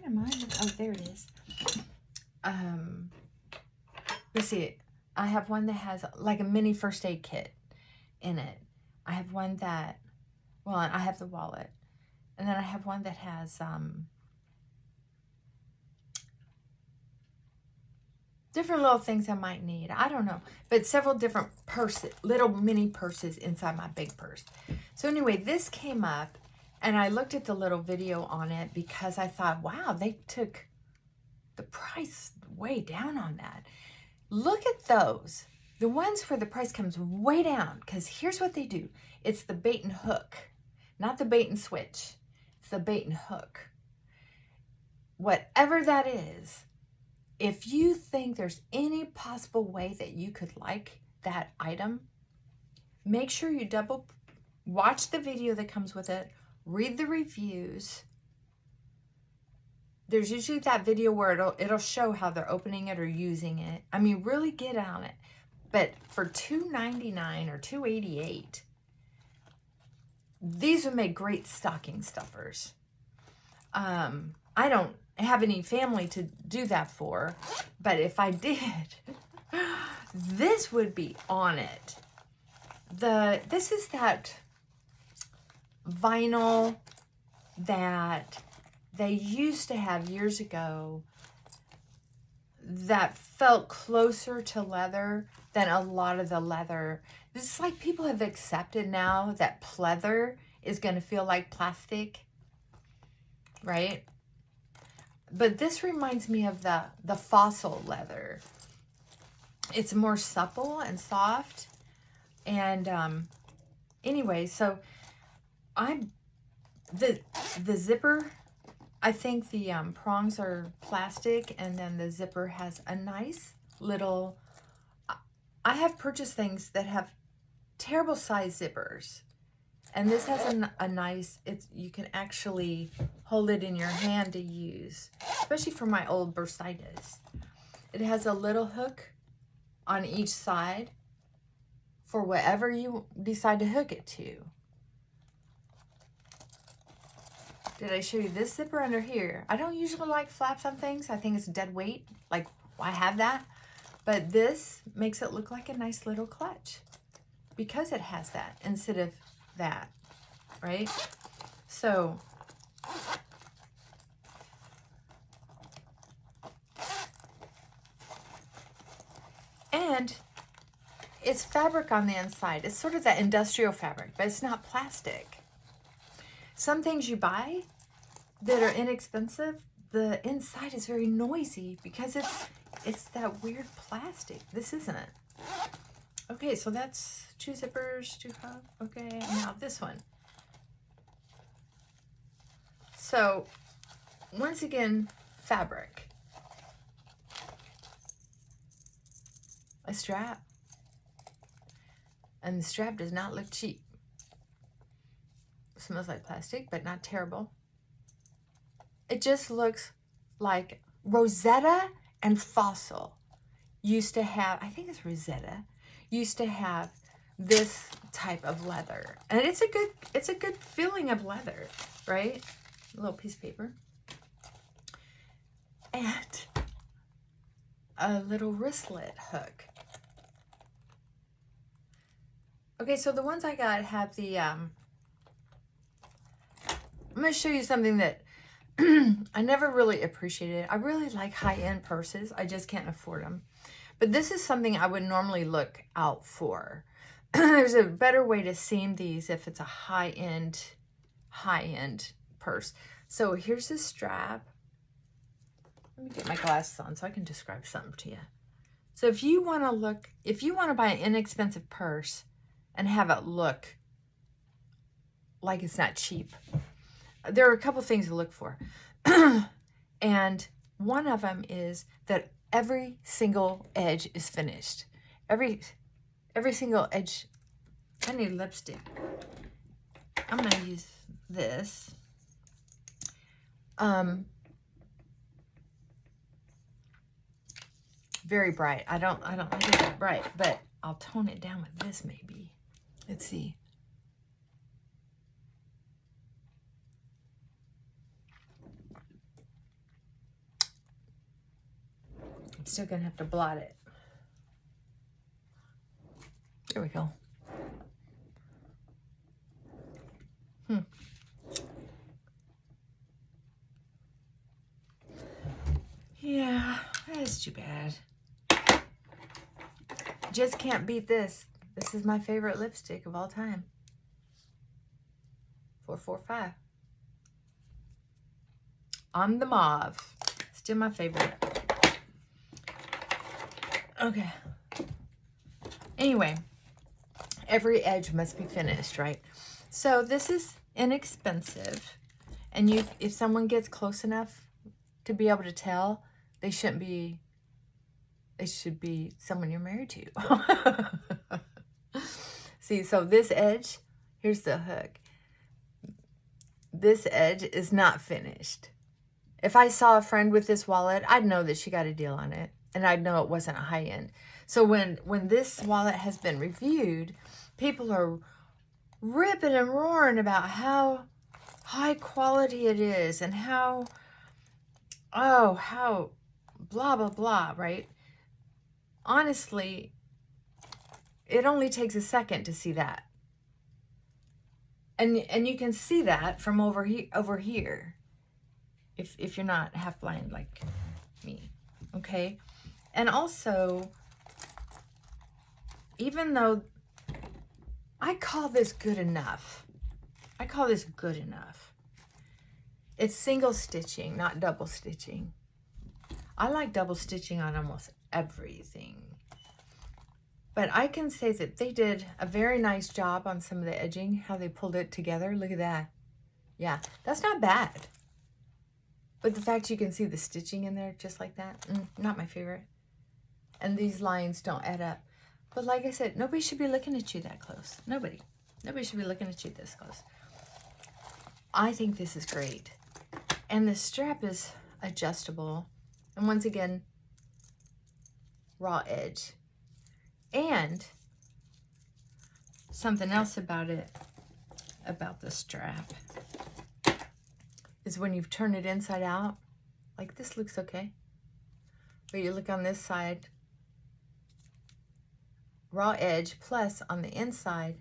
am I? Oh, there it is. Let's see. I have one that has like a mini first aid kit in it. I have one that, well, I have the wallet. And then I have one that has different little things I might need. I don't know. But several different purses, little mini purses inside my big purse. So anyway, this came up and I looked at the little video on it because I thought, wow, they took the price way down on that. Look at those. The ones where the price comes way down, because here's what they do. It's the bait and hook, not the bait and switch. It's the bait and hook. Whatever that is, if you think there's any possible way that you could like that item, make sure you watch the video that comes with it, read the reviews. There's usually that video where it'll show how they're opening it or using it. I mean, really get on it. But for $2.99 or $2.88, these would make great stocking stuffers. I don't have any family to do that for, but if I did, this would be on it. This is that vinyl that they used to have years ago that felt closer to leather than a lot of the leather. It's like people have accepted now that pleather is going to feel like plastic, right? But this reminds me of the fossil leather. It's more supple and soft. And anyway, so the zipper, I think the prongs are plastic, and then the zipper has a nice little, I have purchased things that have terrible size zippers. And this has a nice, you can actually hold it in your hand to use, especially for my old bursitis. It has a little hook on each side for whatever you decide to hook it to. Did I show you this zipper under here? I don't usually like flaps on things. I think it's dead weight. Like, I have that. But this makes it look like a nice little clutch because it has that instead of that, right? So, and it's fabric on the inside. It's sort of that industrial fabric, but it's not plastic. Some things you buy that are inexpensive, the inside is very noisy because it's that weird plastic. This isn't it. Okay, so that's 2 zippers, 2 hub. Okay, now this one. So, once again, fabric. A strap. And the strap does not look cheap. It smells like plastic, but not terrible. It just looks like Rosetta and Fossil used to have, I think it's Rosetta, used to have this type of leather. And it's a good feeling of leather, right? A little piece of paper. And a little wristlet hook. Okay, so the ones I got have the, I'm going to show you something that I never really appreciated. I really like high-end purses. I just can't afford them. But this is something I would normally look out for. There's a better way to seam these if it's a high-end purse. So here's the strap. Let me get my glasses on so I can describe something to you. So if you want to buy an inexpensive purse and have it look like it's not cheap, there are a couple things to look for. And one of them is that every single edge is finished. Every single edge. I need lipstick. I'm going to use this. Very bright. I don't like it that bright, but I'll tone it down with this maybe. Let's see. I'm still gonna have to blot it. There we go. Yeah, that's too bad. Just can't beat this. This is my favorite lipstick of all time. 445. On the Mauve. Still my favorite. Okay. Anyway, every edge must be finished, right? So this is inexpensive. And if someone gets close enough to be able to tell, they should be someone you're married to. See, so this edge, here's the hook. This edge is not finished. If I saw a friend with this wallet, I'd know that she got a deal on it. And I'd know it wasn't a high end. So when this wallet has been reviewed, people are ripping and roaring about how high quality it is and how blah, blah, blah, right? Honestly, it only takes a second to see that. And you can see that from over here. If you're not half blind like me, okay? And also, even though I call this good enough. I call this good enough. It's single stitching, not double stitching. I like double stitching on almost everything. But I can say that they did a very nice job on some of the edging, how they pulled it together. Look at that. Yeah, that's not bad. But the fact you can see the stitching in there just like that, not my favorite. And these lines don't add up. But like I said, nobody should be looking at you that close. Nobody. Nobody should be looking at you this close. I think this is great. And the strap is adjustable. And once again, raw edge. And something else about it, about the strap, is when you turn it inside out, like this looks okay. But you look on this side, raw edge, plus on the inside,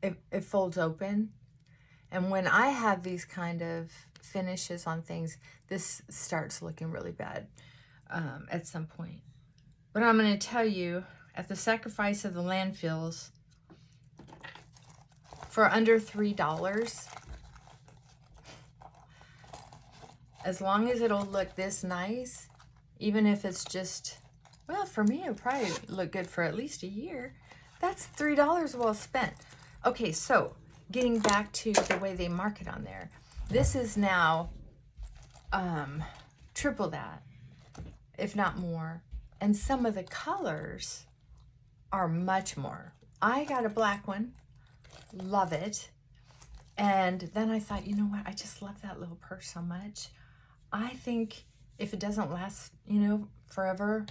it folds open. And when I have these kind of finishes on things, this starts looking really bad at some point. But I'm going to tell you, at the sacrifice of the landfills, for under $3, as long as it'll look this nice, even if it's just, well, for me, it'll probably look good for at least a year. That's $3 well spent. Okay, so getting back to the way they mark it on there. This is now triple that, if not more. And some of the colors are much more. I got a black one, love it. And then I thought, you know what? I just love that little purse so much. I think if it doesn't last, forever,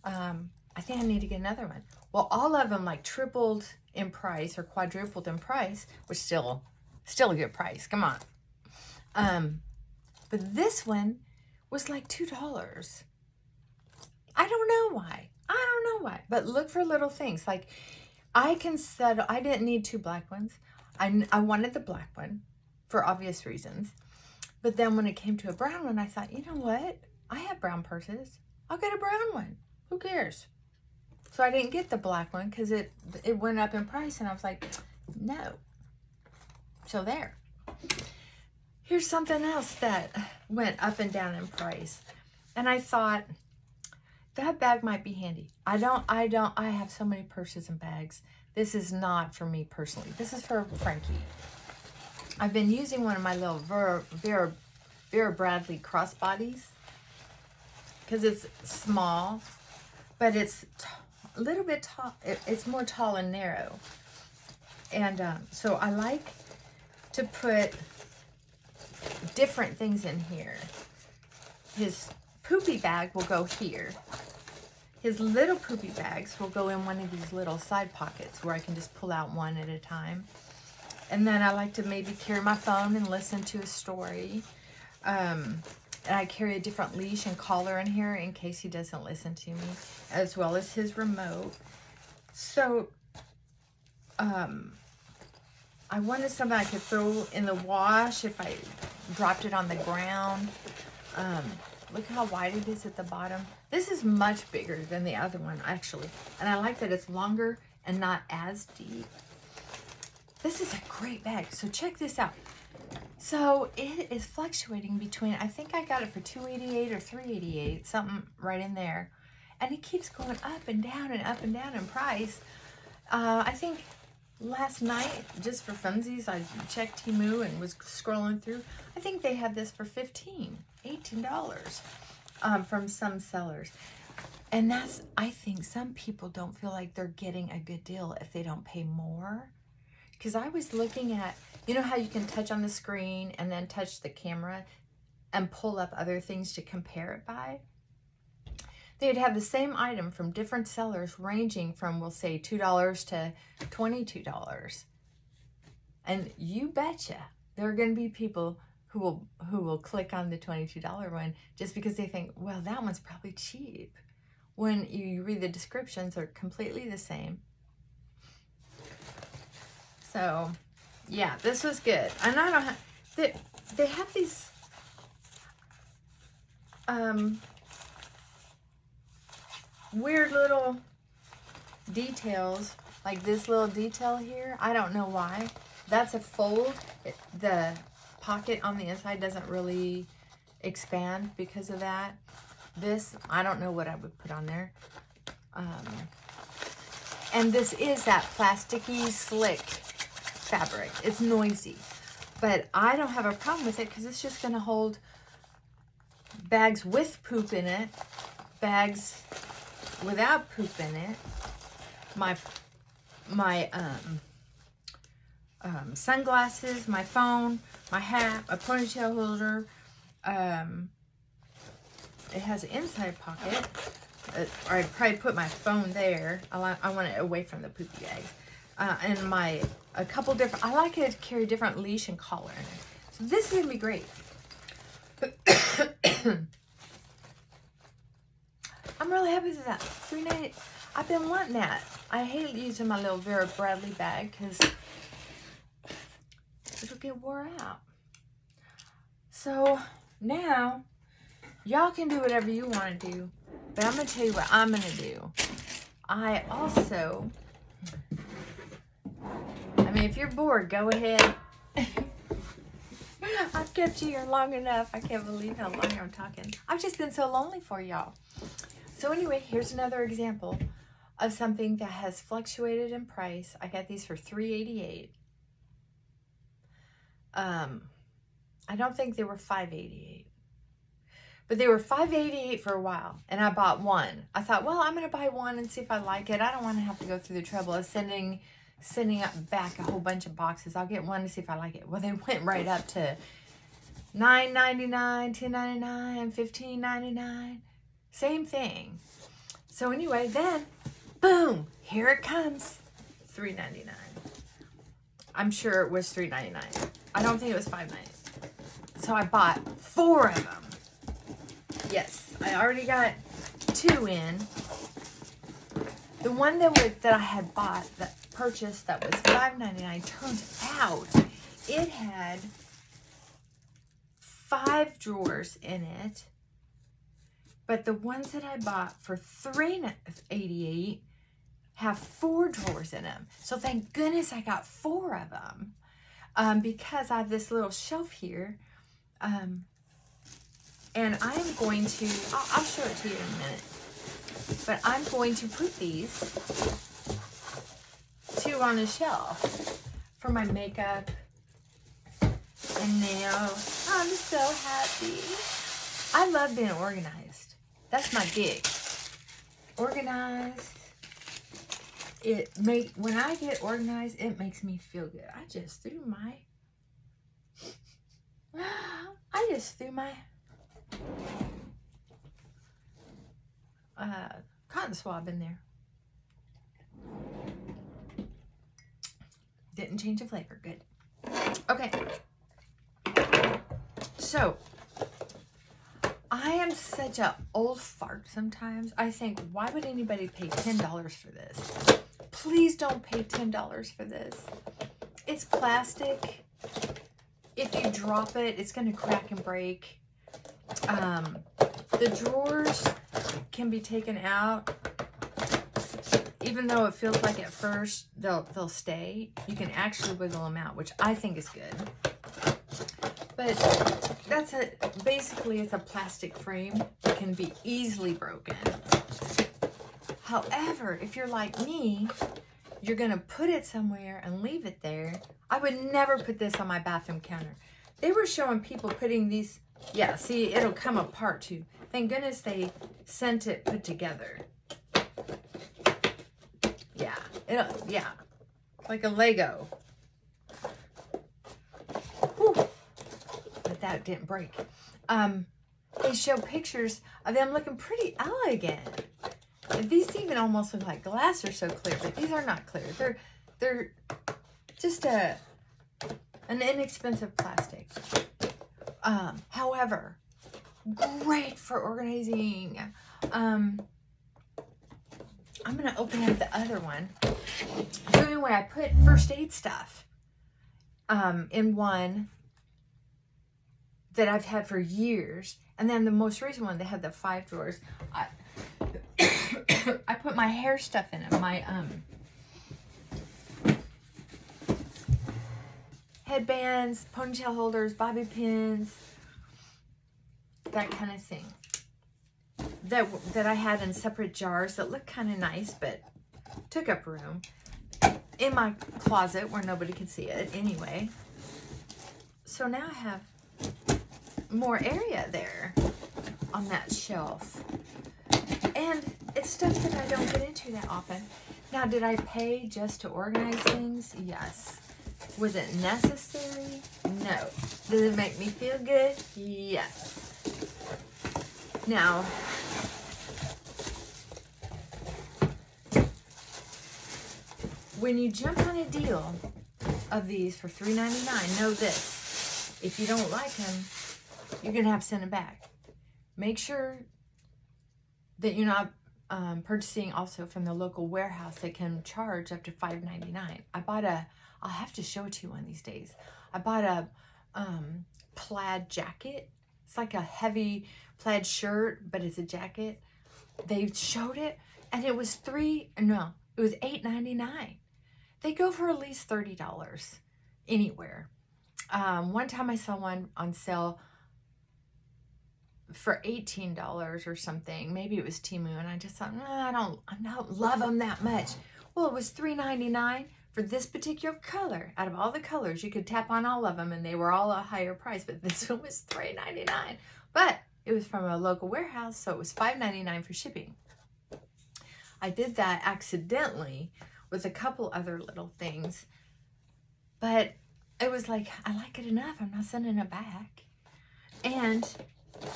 I think I need to get another one. Well, all of them like tripled in price or quadrupled in price, which still a good price. Come on. But this one was like $2. I don't know why. But look for little things. Like I didn't need two black ones. I wanted the black one for obvious reasons. But then when it came to a brown one, I thought, you know what? I have brown purses. I'll get a brown one. Who cares? So I didn't get the black one because it went up in price. And I was like, no. So there. Here's something else that went up and down in price. And I thought, that bag might be handy. I have so many purses and bags. This is not for me personally. This is for Frankie. I've been using one of my little Vera Bradley crossbodies because it's small, but it's a little bit tall. It's more tall and narrow. And so I like to put different things in here. His poopy bag will go here. His little poopy bags will go in one of these little side pockets where I can just pull out one at a time. And then I like to maybe carry my phone and listen to a story. And I carry a different leash and collar in here in case he doesn't listen to me, as well as his remote. So, I wanted something I could throw in the wash if I dropped it on the ground. Look how wide it is at the bottom. This is much bigger than the other one, actually. And I like that it's longer and not as deep. This is a great bag. So check this out. So it is fluctuating between, I think I got it for $2.88 or $3.88, something right in there. And it keeps going up and down and up and down in price. I think last night, just for funsies, I checked Temu and was scrolling through. I think they had this for $18 from some sellers. And that's, I think some people don't feel like they're getting a good deal if they don't pay more. Because I was looking at, you know how you can touch on the screen and then touch the camera and pull up other things to compare it by? They'd have the same item from different sellers ranging from, we'll say, $2 to $22. And you betcha there are going to be people who will click on the $22 one just because they think, well, that one's probably cheap. When you read the descriptions, they're completely the same. So, yeah, this was good. And I don't have, they have these, weird little details, like this little detail here. I don't know why. That's a fold. The pocket on the inside doesn't really expand because of that. This, I don't know what I would put on there. And this is that plasticky, slick fabric. It's noisy. But I don't have a problem with it because it's just going to hold bags with poop in it, bags without poop in it, my sunglasses, my phone, my hat, a ponytail holder. It has an inside pocket, or I'd probably put my phone there. I want it away from the poopy bags. And a couple different, I like it to carry different leash and collar in it. So this is going to be great. I'm really happy with that. $3.90. I've been wanting that. I hate using my little Vera Bradley bag because it'll get wore out. So now y'all can do whatever you want to do, but I'm going to tell you what I'm going to do. I mean, if you're bored, go ahead. I've kept you here long enough. I can't believe how long I'm talking. I've just been so lonely for y'all. So anyway, here's another example of something that has fluctuated in price. I got these for $3.88. I don't think they were $5.88. But they were $5.88 for a while, and I bought one. I thought, well, I'm going to buy one and see if I like it. I don't want to have to go through the trouble of sending back a whole bunch of boxes. I'll get one to see if I like it. Well, they went right up to $9.99, $10.99, $15.99. Same thing. So anyway, then, boom, here it comes. $3.99. I'm sure it was $3.99. I don't think it was $5.99. So I bought 4 of them. Yes, I already got 2 in. The one that I had purchased that was $5.99, turns out it had 5 drawers in it. But the ones that I bought for $3.88 have 4 drawers in them. So thank goodness I got 4 of them. Because I have this little shelf here. And I'm going to, I'll show it to you in a minute. But I'm going to put these 2 on the shelf for my makeup and nails. I'm so happy. I love being organized. That's my gig. Organized when I get organized, it makes me feel good. I just threw my cotton swab in there. Didn't change the flavor. Good. Okay. So, I am such an old fart sometimes. I think, why would anybody pay $10 for this? Please don't pay $10 for this. It's plastic. If you drop it, it's going to crack and break. The drawers can be taken out. Even though it feels like at first they'll stay, you can actually wiggle them out, which I think is good. But basically it's a plastic frame that can be easily broken. However, if you're like me, you're gonna put it somewhere and leave it there. I would never put this on my bathroom counter. They were showing people putting these, yeah, see, it'll come apart too. Thank goodness they sent it put together. Yeah, like a Lego. Whew. But that didn't break. They show pictures of them looking pretty elegant. These even almost look like glass. They're so clear, but these are not clear. They're just an inexpensive plastic. However, great for organizing. I'm going to open up the other one. So anyway, I put first aid stuff in one that I've had for years. And then the most recent one, they had the 5 drawers. I put my hair stuff in it. My headbands, ponytail holders, bobby pins, that kind of thing. That I had in separate jars that looked kind of nice, but took up room in my closet where nobody could see it anyway. So now I have more area there on that shelf. And it's stuff that I don't get into that often. Now, did I pay just to organize things? Yes. Was it necessary? No. Does it make me feel good? Yes. Now, when you jump on a deal of these for $3.99, know this. If you don't like them, you're going to have to send them back. Make sure that you're not purchasing also from the local warehouse that can charge up to $5.99. I'll have to show it to you one of these days. I bought a plaid jacket. It's like a heavy plaid shirt, but it's a jacket. They showed it, and it was $8.99. They go for at least $30 anywhere. One time I saw one on sale for $18 or something. Maybe it was Temu, and I just thought, I don't love them that much. Well, it was $3.99 for this particular color. Out of all the colors, you could tap on all of them, and they were all a higher price, but this one was $3.99. But it was from a local warehouse, so it was $5.99 for shipping. I did that accidentally with a couple other little things, but it was like, I like it enough. I'm not sending it back. And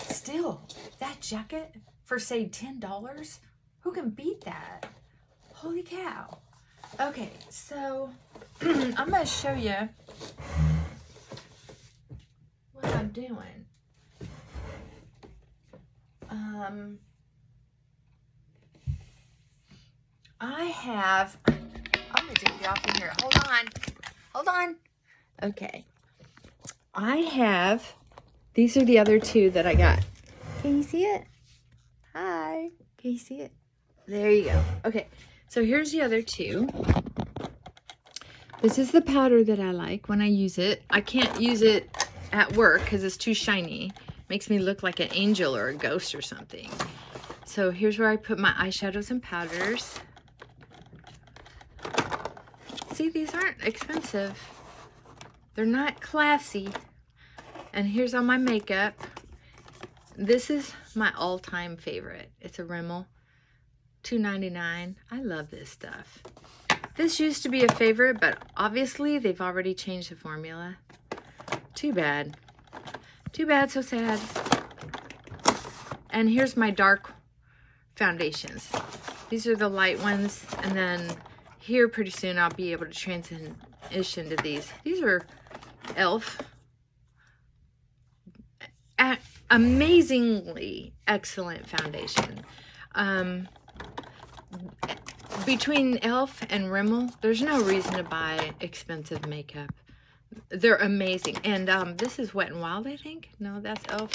still, that jacket for, say, $10, who can beat that? Holy cow. Okay, so I'm going to show you what I'm doing. I'm going to take you off in here. Hold on. Okay. These are the other two that I got. Can you see it? Hi. Can you see it? There you go. Okay. So here's the other two. This is the powder that I like when I use it. I can't use it at work because it's too shiny. Makes me look like an angel or a ghost or something. So here's where I put my eyeshadows and powders. See, these aren't expensive. They're not classy. And here's all my makeup. This is my all-time favorite. It's a Rimmel, $2.99. I love this stuff. This used to be a favorite, but obviously they've already changed the formula. Too bad. Too bad, so sad. And here's my dark foundations. These are the light ones, and then here pretty soon I'll be able to transition to these. These are e.l.f. Amazingly excellent foundation. Between e.l.f. and Rimmel, there's no reason to buy expensive makeup. They're amazing. And this is Wet n Wild, I think. No, that's e.l.f.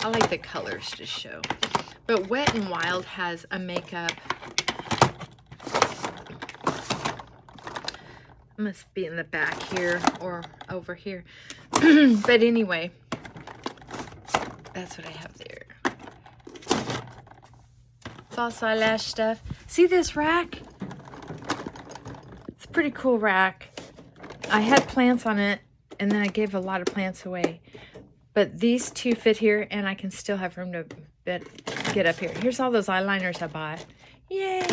I like the colors to show. But Wet n Wild has a makeup. Must be in the back here or over here. But anyway, that's what I have there. False eyelash stuff. See this rack? It's a pretty cool rack. I had plants on it, and then I gave a lot of plants away. But these two fit here, and I can still have room to get up here. Here's all those eyeliners I bought. Yay!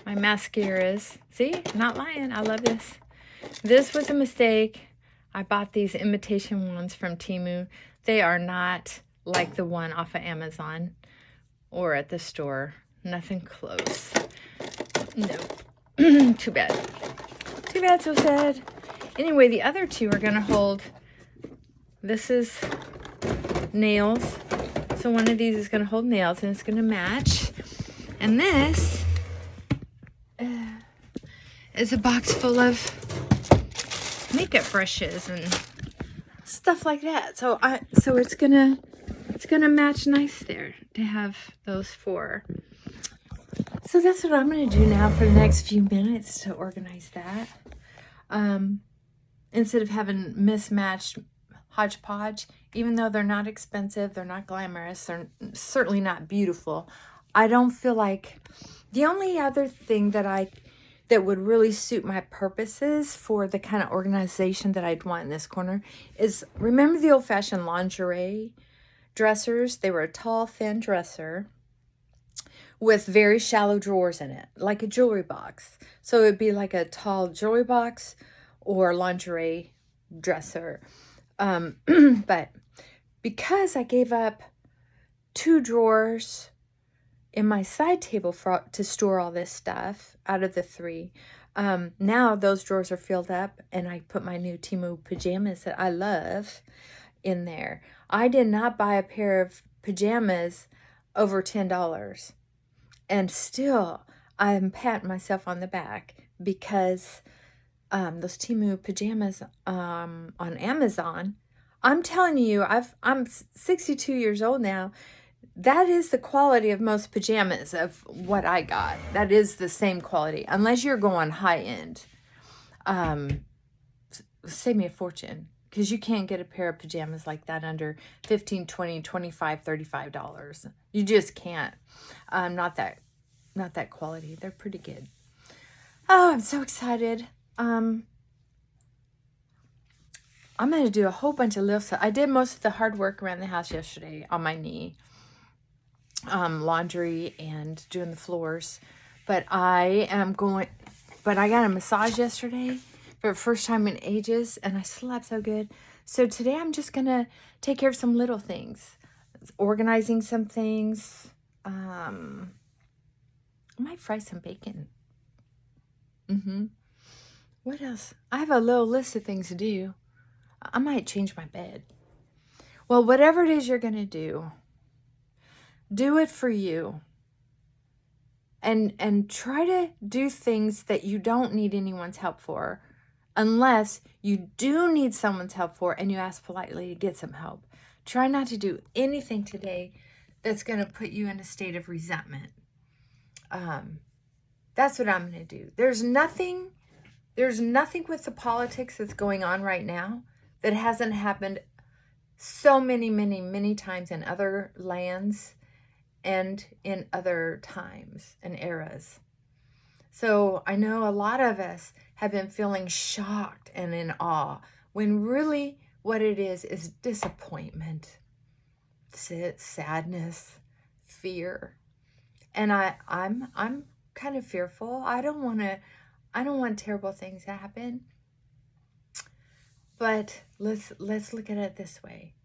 My mascaras. See? Not lying. I love this. This was a mistake. I bought these imitation ones from Temu. They are not like the one off of Amazon or at the store. Nothing close. No. Too bad. Too bad, so sad. Anyway, the other two are going to hold. This is nails. So one of these is going to hold nails and it's going to match. And this is a box full of makeup brushes and stuff like that. So it's gonna match nice there to have those four. So that's what I'm gonna do now for the next few minutes to organize that. Instead of having mismatched hodgepodge, even though they're not expensive, they're not glamorous, they're certainly not beautiful. I don't feel like the only other thing that would really suit my purposes for the kind of organization that I'd want in this corner is, remember the old-fashioned lingerie dressers? They were a tall, thin dresser with very shallow drawers in it, like a jewelry box. So it'd be like a tall jewelry box or lingerie dresser. But because I gave up 2 drawers in my side table to store all this stuff out of the 3, now those drawers are filled up, and I put my new Temu pajamas that I love in there. I did not buy a pair of pajamas over $10, and still I'm patting myself on the back because those Temu pajamas on Amazon, I'm telling you, I'm 62 years old now. That is the quality of most pajamas of what I got. That is the same quality. Unless you're going high end. Save me a fortune. Because you can't get a pair of pajamas like that under $15, $20, $25, $35. You just can't. Not that quality. They're pretty good. Oh, I'm so excited. I'm going to do a whole bunch of lifts. I did most of the hard work around the house yesterday on my knee. Laundry and doing the floors. But I got a massage yesterday for the first time in ages, and I slept so good. So today I'm just going to take care of some little things. Organizing some things. I might fry some bacon. What else? I have a little list of things to do. I might change my bed. Well, whatever it is you're going to do it for you. And try to do things that you don't need anyone's help for, unless you do need someone's help for and you ask politely to get some help. Try not to do anything today that's going to put you in a state of resentment. That's what I'm going to do. There's nothing with the politics that's going on right now that hasn't happened so many times in other lands and in other times and eras. So I know a lot of us have been feeling shocked and in awe, when really what it is disappointment, sadness, fear. And I'm kind of fearful. I don't want terrible things to happen. But let's look at it this way.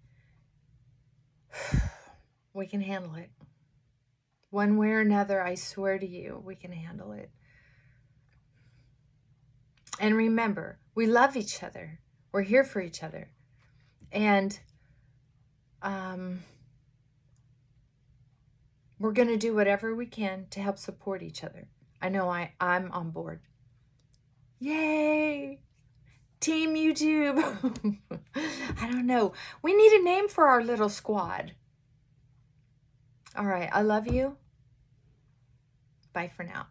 We can handle it. One way or another, I swear to you, we can handle it. And remember, we love each other. We're here for each other. And we're going to do whatever we can to help support each other. I know I'm on board. Yay! Team YouTube. I don't know. We need a name for our little squad. All right. I love you. Bye for now.